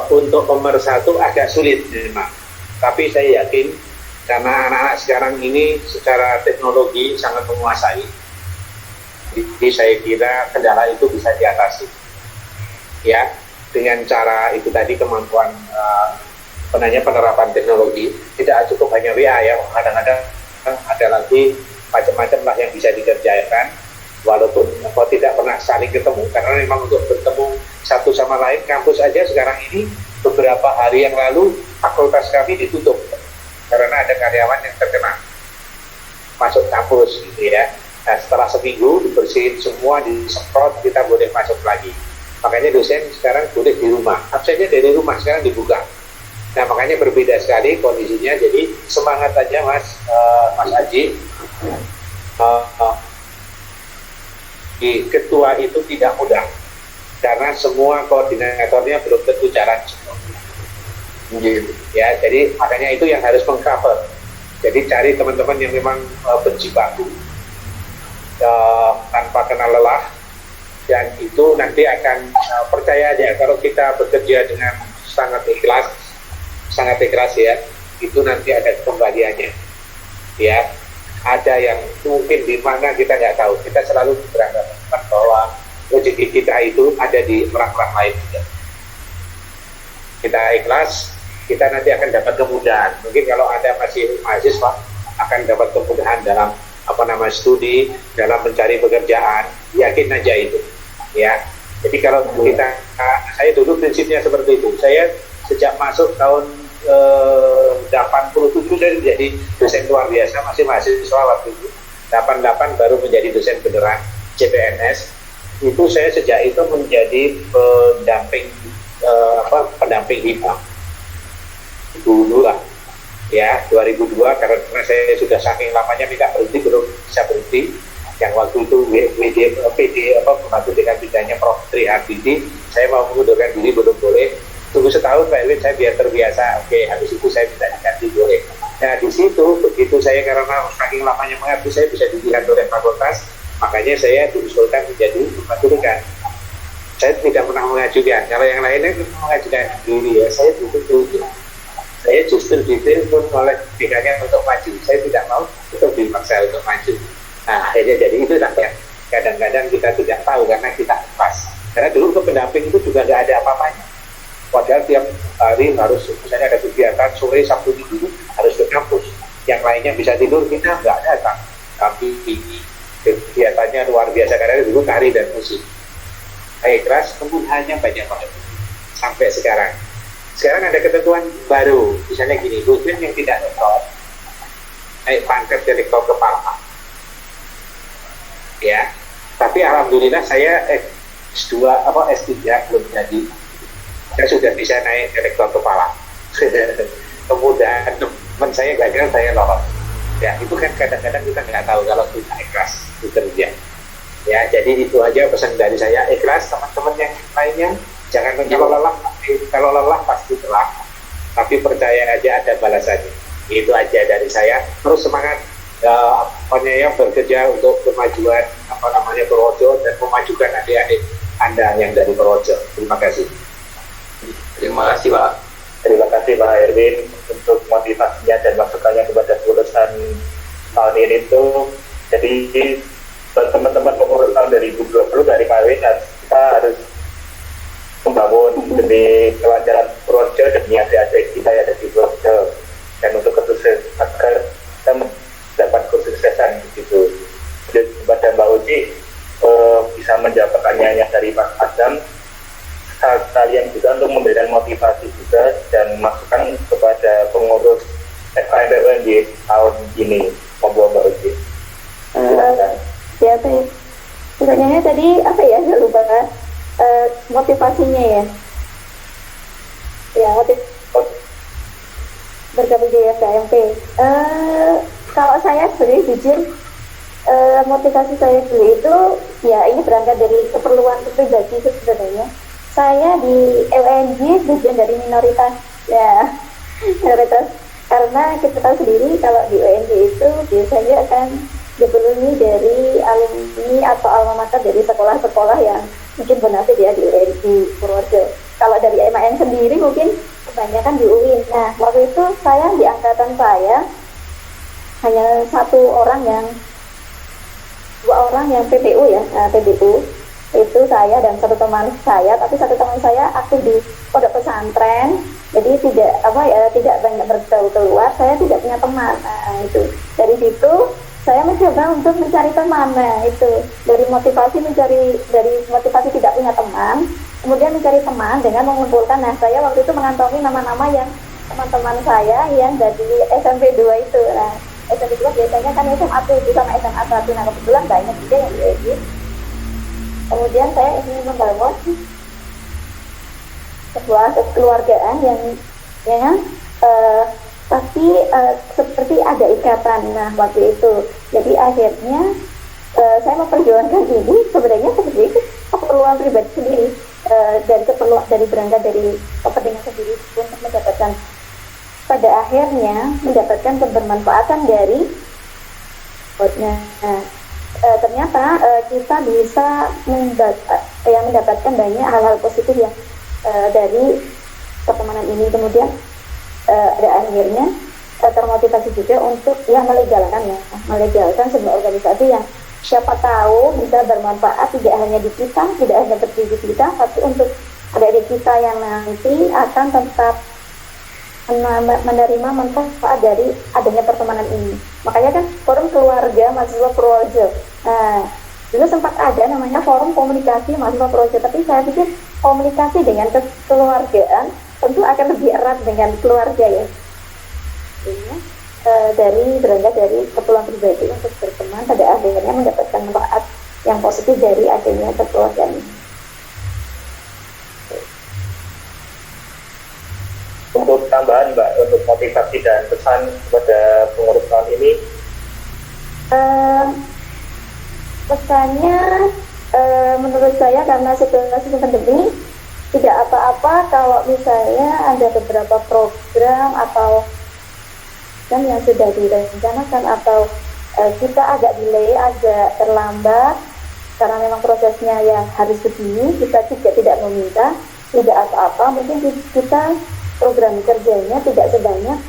S4: Untuk pemersatu agak sulit memang. Tapi saya yakin karena anak-anak sekarang ini secara teknologi sangat menguasai. Jadi saya kira kendala itu bisa diatasi. Ya, dengan cara itu tadi kemampuan penerapan teknologi, tidak cukup hanya WA ya, kadang-kadang ada lagi macam-macam lah yang bisa dikerjakan walaupun tidak pernah saling ketemu, karena memang untuk bertemu satu sama lain. Kampus aja sekarang ini beberapa hari yang lalu fakultas kami ditutup karena ada karyawan yang terkena masuk kampus gitu ya. Nah, setelah seminggu dibersihin semua, disemprot, kita boleh masuk lagi. Makanya dosen sekarang boleh di rumah, absennya dari rumah sekarang dibuka. Nah, makanya berbeda sekali kondisinya. Jadi semangat aja Mas Aji. Di ketua itu tidak mudah karena semua koordinatornya belum tentu jalan gitu. Ya, jadi makanya itu yang harus mengcover. Jadi cari teman-teman yang memang berjibaku tanpa kenal lelah, dan itu nanti akan percaya aja kalau kita bekerja dengan sangat ikhlas ya, itu nanti ada kembaliannya ya. Ada yang mungkin di mana kita nggak tahu, kita selalu beranggapan bahwa rezeki kita itu ada di orang-orang lain juga. Kita ikhlas, kita nanti akan dapat kemudahan. Mungkin kalau ada masih mahasiswa akan dapat kemudahan dalam studi, dalam mencari pekerjaan, yakin aja itu ya. Jadi kalau saya dulu prinsipnya seperti itu. Saya sejak masuk tahun 87 saya menjadi dosen luar biasa, masih mahasiswa waktu itu. 88 baru menjadi dosen beneran CPNS. Itu saya sejak itu menjadi pendamping HIPA dulu lah ya, 2002, karena saya sudah saking lamanya minta berhenti, belum bisa berhenti. Yang waktu itu pembantu dengan bidangnya Prof. Tri Hardidi, saya mau mengundurkan diri, belum boleh. Tunggu setahun Pak Erwin, saya biar terbiasa. Oke, habis itu saya minta diganti, boleh. Nah di situ begitu saya karena saking lamanya mengabdi, saya bisa dilihat oleh fakultas, makanya saya diusulkan menjadi pembantu dekan. Saya tidak pernah mengajukan. Kalau yang lainnya mengajukan diri ya, saya dulu. Saya justru ditelepon oleh dekannya untuk maju. Saya tidak mau, itu dipaksa untuk maju. Nah akhirnya jadi itu yang kadang-kadang kita tidak tahu karena kita pas. Karena dulu ke pendamping itu juga nggak ada apa-apanya. Padahal tiap hari harus, misalnya ada kegiatan sore Sabtu Minggu harus ke kampus. Yang lainnya bisa tidur, kita nggak datang. Tapi kegiatannya luar biasa karena dulu tari dan musik. Ikhlas, kemudiannya banyak banget sampai sekarang. Sekarang ada ketentuan baru, misalnya gini, dosen yang tidak rektor, naik pangkat dari rektor kepala. Ya, tapi alhamdulillah saya S2 S3 belum jadi. Saya sudah bisa naik ke rektor kepala. Kemudian teman saya gagal, saya lolos. Ya, itu kan kadang-kadang kita nggak tahu kalau kita ikhlas bekerja. Ya, jadi itu aja pesan dari saya, ikhlas. Teman-teman yang lainnya jangan kalau lelah pasti telah. Tapi percaya aja ada balasannya. Itu aja dari saya. Terus semangat ya bekerja untuk kemajuan Purworejo dan memajukan adik-adik Anda yang dari Purworejo. Terima kasih.
S7: Terima kasih Pak.
S6: Terima kasih Pak Erwin untuk motivasinya dan masukannya kepada lulusan tahun ini tuh. Jadi buat teman-teman pengurus tahun 2020 dari Pak Erwin, kita harus membangun demi kelancaran Purworejo demi adik-adik kita yang ada di Purworejo, dan untuk kesuksesan agar kita mendapat kesuksesan begitu. Jadi kepada Mbak Uci bisa menjawab pertanyaannya dari Pak Adam, sekalian juga untuk memberikan motivasi juga dan masukan kepada pengurus FKMPUN di tahun ini. Monggo Mbak Uci.
S3: Ya, pertanyaannya tadi apa ya, saya lupa. Motivasinya ya bergabung di FKMP. Kalau saya sebenarnya jujur, motivasi saya dulu itu ya ini berangkat dari keperluan pribadi sebenarnya. Saya di LNG bagian dari minoritas ya, minoritas karena kita tahu sendiri kalau di UNJ itu biasanya akan dipenuhi dari alumni atau alma mater dari sekolah-sekolah yang mungkin bernasib ya di UNJ Purworejo. Kalau dari MAN sendiri mungkin kebanyakan di UIN. Nah, waktu itu saya di angkatan saya hanya dua orang yang PPU ya, PBU itu saya dan satu teman saya, tapi satu teman saya aktif di pondok pesantren, jadi tidak banyak bergaul keluar, saya tidak punya teman. Nah, itu dari situ saya mencoba untuk mencari teman. Nah, itu dari motivasi tidak punya teman, kemudian mencari teman dengan mengumpulkan. Nah, saya waktu itu mengantongi nama-nama yang teman-teman saya yang dari SMP 2 itu. Nah, SMP 2 biasanya kan SMA 7 sama SMA 1. Nah, kebetulan banyak juga yang di. Kemudian saya ingin membangun sebuah kekeluargaan yang tapi seperti ada ikatan. Nah, waktu itu jadi akhirnya saya memperjuangkan ini sebenarnya seperti itu keperluan pribadi sendiri, dari berangkat dari kepentingan sendiri untuk mendapatkan pada akhirnya mendapatkan kebermanfaatan dari ternyata kita bisa mendapatkan banyak hal-hal positif yang dari pertemanan ini. Kemudian ada akhirnya termotivasi juga untuk melegalkan sebuah organisasi yang siapa tahu bisa bermanfaat tidak hanya di kita, tidak hanya berdiri di kita, tapi untuk adik-adik kita yang nanti akan tetap menerima manfaat dari adanya pertemanan ini. Makanya kan forum keluarga mahasiswa Purworejo. Nah, dulu sempat ada namanya forum komunikasi mahasiswa Purworejo, tapi saya pikir komunikasi dengan kekeluargaan tentu akan lebih erat dengan keluarga ya. Berangkat dari keperluan pribadi untuk berteman, pada akhirnya mendapatkan manfaat yang positif dari adanya kekeluargaan ini.
S6: Untuk tambahan Mbak, untuk motivasi dan pesan kepada pengurus tahun ini,
S3: pesannya menurut saya karena situasi pandemi tidak apa-apa kalau misalnya ada beberapa program atau yang sudah direncanakan atau kita agak delay, agak terlambat karena memang prosesnya yang harus begini, kita juga tidak meminta, tidak apa-apa, mungkin kita program kerjanya tidak sebanyak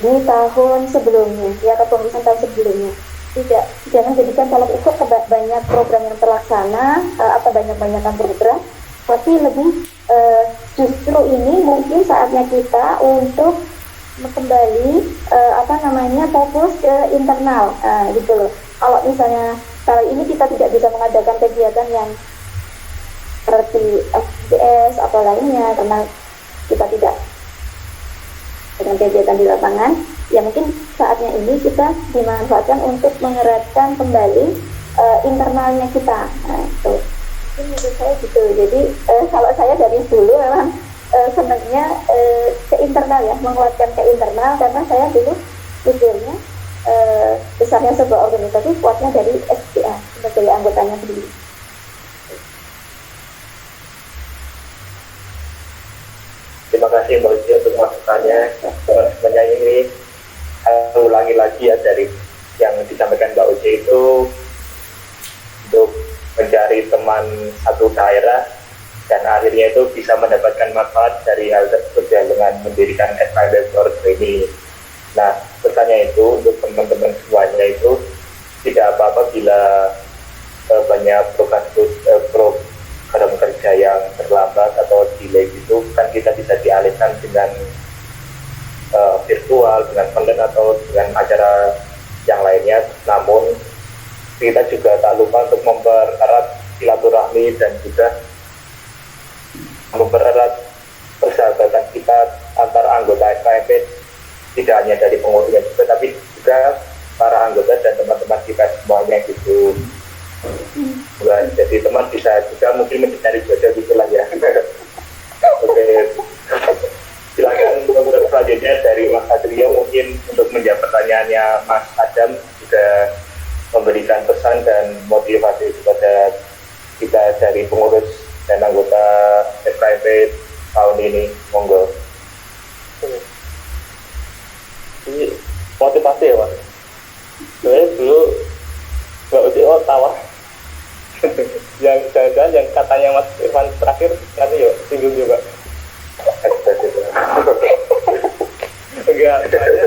S3: di tahun sebelumnya, ya kepengurusan tahun sebelumnya. Jangan jadikan kalau ikut banyak program yang terlaksana atau banyak-banyakan program, tapi lebih justru ini mungkin saatnya kita untuk kembali fokus ke internal gitu loh. Kalau misalnya kali ini kita tidak bisa mengadakan kegiatan yang seperti FBS atau lainnya karena kita tidak dengan kegiatan di lapangan, ya mungkin saatnya ini kita dimanfaatkan untuk mengeratkan kembali internalnya kita. Nah, itu menurut saya gitu. Jadi kalau saya dari dulu memang senangnya ke internal ya, menguatkan ke internal, karena saya dulu pikirnya besarnya sebuah organisasi kuatnya dari SPA sebagai anggotanya sendiri.
S6: Terima kasih Mbak Uci untuk masukannya. Sebenarnya ini saya ulangi lagi ya dari
S1: yang disampaikan Mbak Uci itu untuk mencari teman satu daerah dan akhirnya itu bisa mendapatkan manfaat dari hal tersebut ya, dengan mendirikan FKIP ini. Nah, pesannya itu untuk teman-teman semuanya itu tidak apa-apa bila banyak program kerja yang terlambat atau delay gitu, kan kita bisa dialihkan dengan virtual, dengan konten atau dengan acara yang lainnya. Namun kita juga tak lupa untuk mempererat silaturahmi dan juga mempererat persahabatan kita antar anggota FKIP, tidak hanya dari pengurusnya juga, tapi juga para anggota dan teman-teman kita semuanya gitu. Nah, jadi teman bisa juga mungkin mencari jodoh gitulah ya. Oke, silakan untuk selanjutnya dari Mas Satrio, mungkin untuk menjawab pertanyaannya Mas Adam, juga memberikan pesan dan motivasi kepada kita dari pengurus dan anggota FKIP tahun ini. Monggo.
S6: Ini motivasi ya Mas. Sebenarnya dulu Mbak Uci tawa yang jangan-jangan yang katanya Mas Irfan terakhir nanti yuk singgung juga. Enggak, saya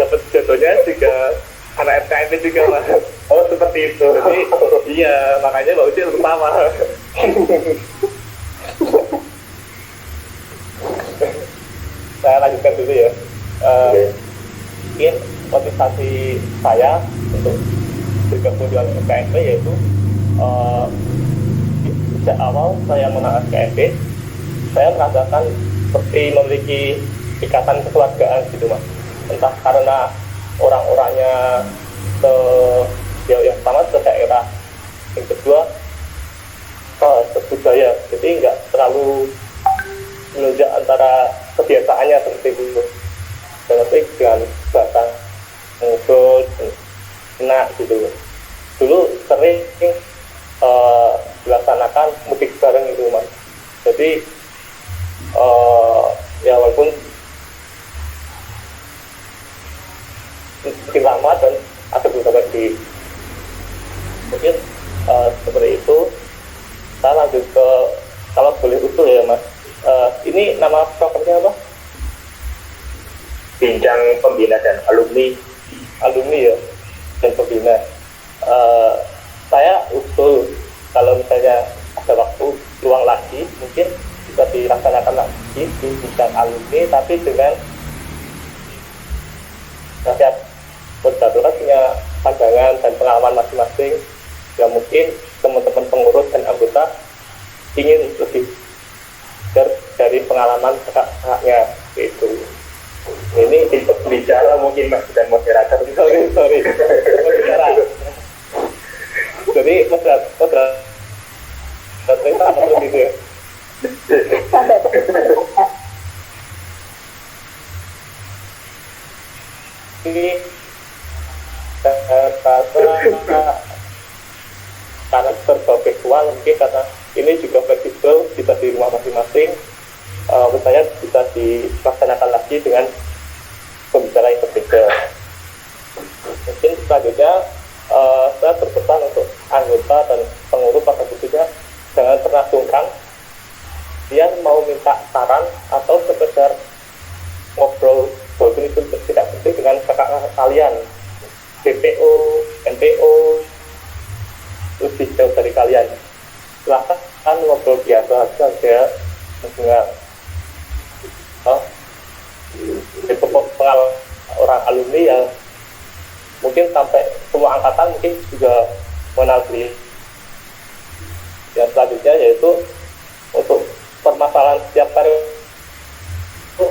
S6: dapat jatuhnya juga anak FKIP juga Mas.
S1: Oh seperti itu.
S6: Jadi, iya, makanya Mbak Uci tertawa. Saya lanjutkan dulu ya. Mungkin motivasi saya untuk bergabung dengan FKIP yaitu sejak awal saya mengenal FKIP, saya merasakan seperti memiliki ikatan kekeluargaan gitu Mas. Entah karena orang-orangnya yang pertama ke daerah, yang kedua budaya, jadi nggak terlalu menunjuk antara kebiasaannya seperti itu. Dan nanti dengan bahasa ngobrol enak gitu. Dulu sering dilaksanakan mudik bareng itu Mas. Jadi ya walaupun mungkin lama dan ada beberapa di mungkin seperti itu. Saya lanjut ke, kalau boleh usul ya Mas, ini nama programnya apa?
S1: Bincang Pembina dan Alumni.
S6: Alumni ya, dan pembina. Saya usul kalau misalnya ada waktu luang lagi, mungkin bisa dilaksanakan lagi di bincang alumni, tapi dengan setiap moderator punya pandangan dan pengalaman masing-masing. Ya mungkin teman-teman pengurus dan anggota ingin lebih dari pengalaman kakaknya itu. Ini
S1: Untuk bicara mungkin Mas dan moderator.
S6: sorry bicara. Jadi moderator itu apa gitu ya?
S3: Sampai
S6: Ini karena serba virtual, mungkin karena ini juga fleksibel, bisa di rumah masing-masing. Saya bisa dilaksanakan lagi dengan pembicara yang berbeda. Mungkin selanjutnya saya berpesan untuk anggota dan pengurus pada khususnya jangan pernah sungkan dia mau minta saran atau sekedar ngobrol walaupun itu tidak penting dengan kakak kalian, BPO, NPO, lebih jauh dari kalian. Silahkan ngobrol biasa saja dengan pengalaman orang alumni yang mungkin sampai semua angkatan mungkin juga mengenal beliau. Yang selanjutnya yaitu untuk permasalahan setiap periode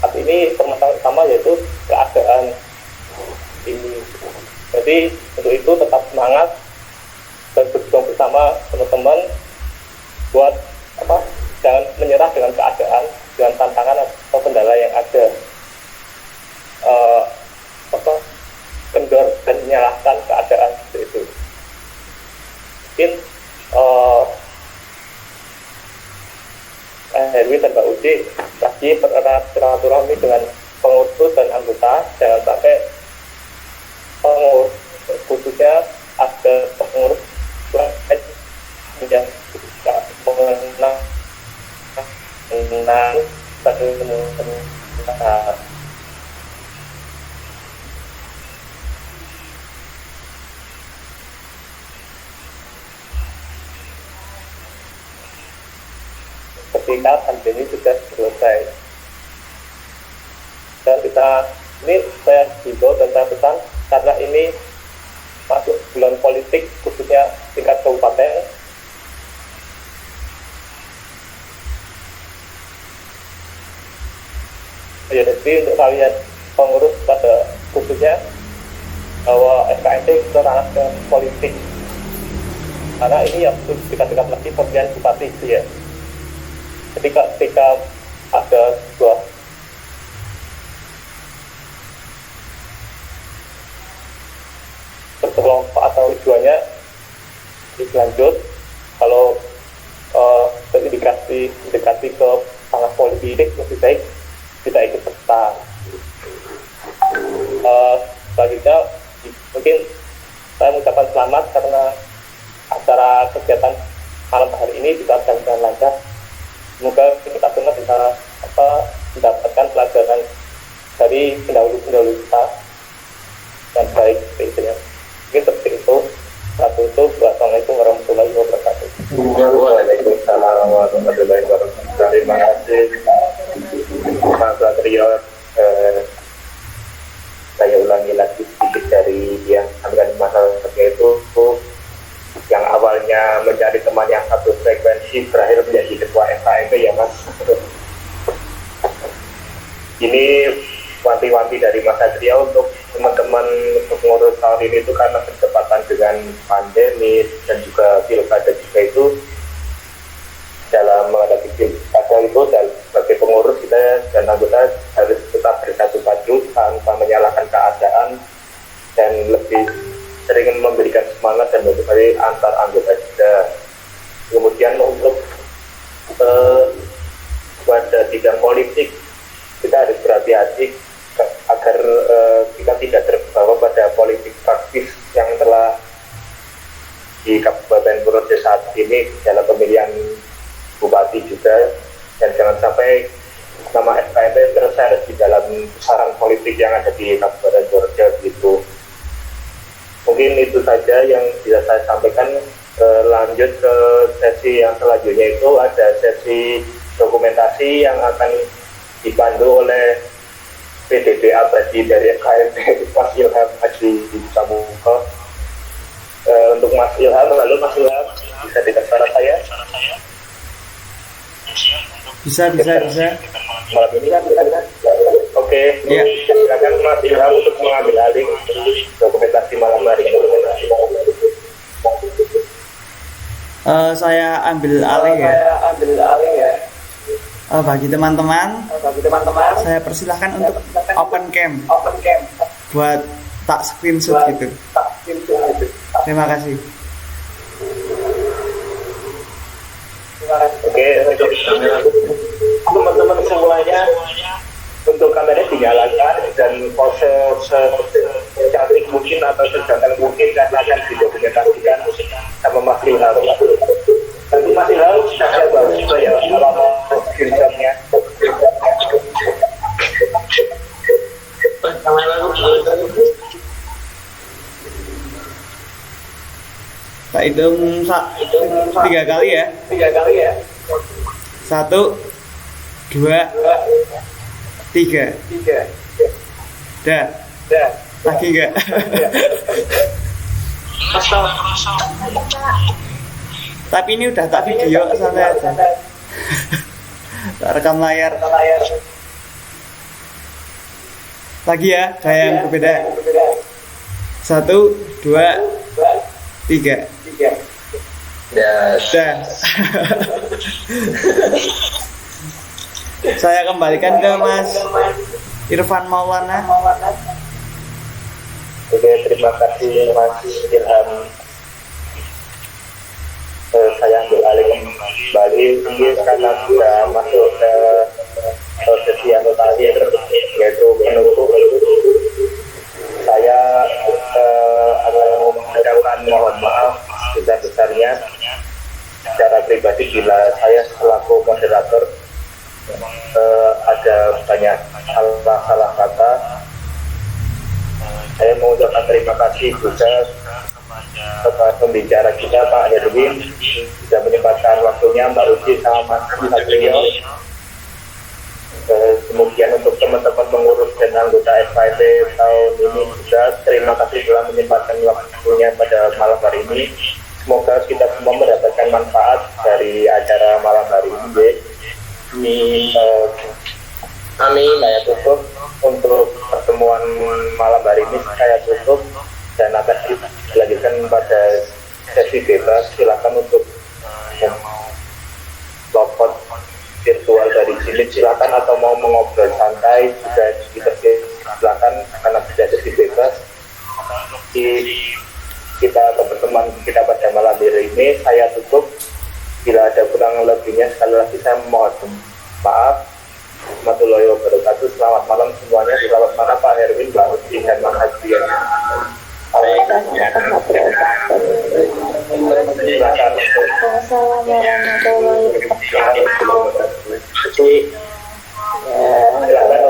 S6: saat ini, permasalahan utama yaitu keadaan ini. Jadi untuk itu tetap semangat dan berjuang bersama teman-teman buat jangan menyerah dengan keadaan, dengan tantangan atau kendala yang ada. Kendor dan menyalahkan keadaan itu. Mungkin Herwin dan Mbak Uci lagi bererat silaturahmi dengan pengurus dan anggota jangan sampai pengurus, khususnya ada pengurus yang tidak mengenal ketika pandemi sudah selesai. Dan ini saya himbau dan saya pesan karena ini masuk bulan politik khususnya tingkat kabupaten. Ya, jadi untuk kalian pengurus pada khususnya bahwa FKMP itu ranah ke politik karena ini yang dekat-dekat lagi pemilihan bupati itu ya. Ketika ada sebuah berkelompok atau tujuannya dilanjut kalau terindikasi mendekati ke sangat politik lebih baik kita ikut serta. Selanjutnya mungkin saya mengucapkan selamat karena acara kegiatan malam hari ini bisa berjalan lancar. Semoga kita semua bisa mendapatkan pelajaran dari pendahulu kita yang baik sepertinya. Mungkin seperti itu. Satu itu. Wassalamualaikum warahmatullahi wabarakatuh.
S1: Waalaikumsalam warahmatullahi wabarakatuh. Terima kasih Mas Satrio. Saya ulangi lagi sedikit dari yang sampaikan masalahnya itu yang awalnya mencari teman yang satu frekuensi terakhir menjadi ketua FKMP ya Mas. Ini wanti-wanti dari Mas Satrio untuk teman-teman pengurus tahun ini itu karena bertepatan dengan pandemi dan juga pilkada juga itu dalam menghadapi pilkada itu dan sebagai pengurus kita dan anggota harus tetap bersatu padu tanpa menyalahkan keadaan dan lebih sering memberikan semangat dan motivasi antar anggota juga. Kemudian untuk pada bidang politik kita harus berhati-hati agar kita tidak terbawa pada politik praktis yang telah di Kabupaten Purworejo saat ini dalam pemilihan bupati juga, dan jangan sampai nama FKMP terseret di dalam pusaran politik yang ada di Kabupaten Purworejo gitu. Mungkin itu saja yang bisa saya sampaikan. Lanjut ke sesi yang selanjutnya, itu ada sesi dokumentasi yang akan dipandu oleh PDD Abadi dari FKMP Mas Ilham Haji Samuko. Untuk Mas Ilham, lalu Mas Ilham bisa dengar suara saya?
S5: Bisa.
S1: Malam ini kan bisa. Oke,
S5: ya.
S1: Silakan Mas Ilham untuk mengambil alih dokumentasi malam hari ini.
S5: Saya ambil alih ya. Bagi teman-teman, saya persilahkan untuk open cam buat tak screenshot gitu. Terima kasih.
S1: Oke, untuk teman-teman semuanya, untuk kameranya dinyalakan dan pose secantik mungkin atau sejantan mungkin karena akan didokumentasikan sama Mas Ilham. Nanti Mas Ilham saya baru juga ya kalau screenshotnya.
S5: Tak hitung 3 kali ya. 1, 2, 3. Dah. Lagi enggak? Tapi ini udah tak video, santai aja. Tak rekam layar. Lagi ya, kayak yang berbeda. 1, 2, 3. Dah. Saya kembalikan ke Mas Irfan Maulana.
S1: Oke, terima kasih Mas Ilham. Saya ambil alih kembali karena sudah masuk ke proses
S6: yang terakhir yaitu penutup, saya akan mengucapkan mohon maaf sebesar-besarnya secara pribadi bila saya selaku moderator ada banyak salah kata. Saya mengucapkan terima kasih juga kepada pembicara kita Pak Herwin sudah menyempatkan waktunya, Mbak Uci sama Mas Satrio. Kemudian untuk teman-teman pengurus dan anggota FKIP tahun ini juga terima kasih telah menyempatkan waktunya pada malam hari ini. Semoga kita semua mendapatkan manfaat dari acara malam hari ini. Amin. Saya tutup untuk pertemuan malam hari ini, saya tutup dan akan dilanjutkan pada sesi bebas. Silakan untuk lopot virtual dari sini silakan, atau mau mengobrol santai juga silakan, karena sudah sesi bebas. Kita pertemuan kita pada malam hari ini saya tutup. Bila ada kurang lebihnya sekali lagi saya mohon maaf. Warahmatullahi wabarakatuh. Selamat malam semuanya. Selamat malam Pak Herwin, Mbak Uci dan Mas Adrian. Silakan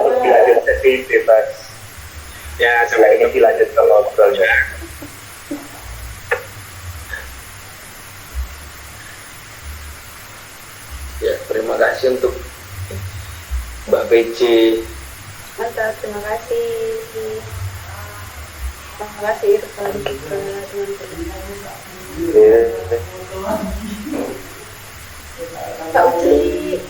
S6: untuk dilanjut sesi bebas. Ya, setelah ini dilanjutkan ngobrolnya.
S7: Ya, terima kasih untuk Mbak PC.
S3: Mantap, terima kasih. Terima kasih kepada teman-teman. Kak Uci.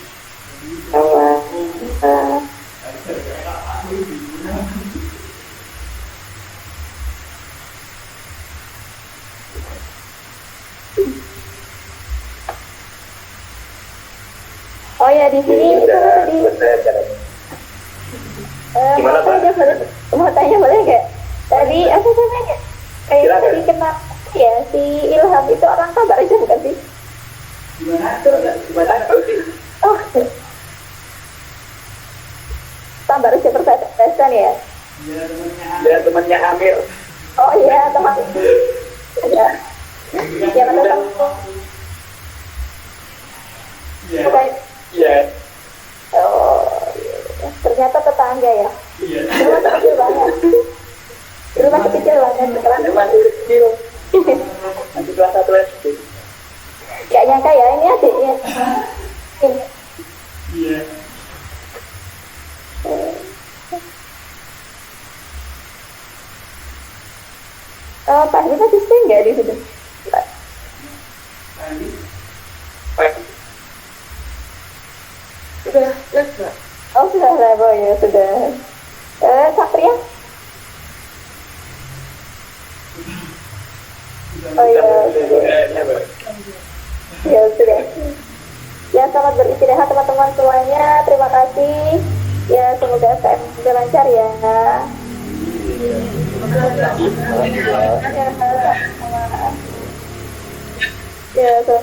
S3: Oh ya, di sini tadi.
S6: Gimana, Pak?
S3: Mau tanya boleh nggak? Tadi apa namanya? Kayak tadi kenal ya si Ilham itu orang kabar aja bukan sih?
S4: Gimana?
S3: Oh, kabar aja perbatasan ya?
S4: Ya, temannya Amir.
S3: Oh iya, teman. Ya, yang ada kamu. Bukan.
S4: Iya.
S3: Oh, iya. Ternyata tetangga ya?
S4: Iya.
S3: Rumah kecil banget. Rumah kecil banget.
S4: Rumah kecil. Masih kelas 1 SD.
S3: Gak nyangka ya, ini adiknya.
S4: Iya.
S3: Pak Dwi masih stay nggak di situ?
S4: Sudah lepas.
S3: Oh sudah level ya sudah. Satria? Oh iya. Ya sudah. Ya selamat beristirahat teman-teman semuanya. Terima kasih. Ya semoga SKM lancar ya. Ya, so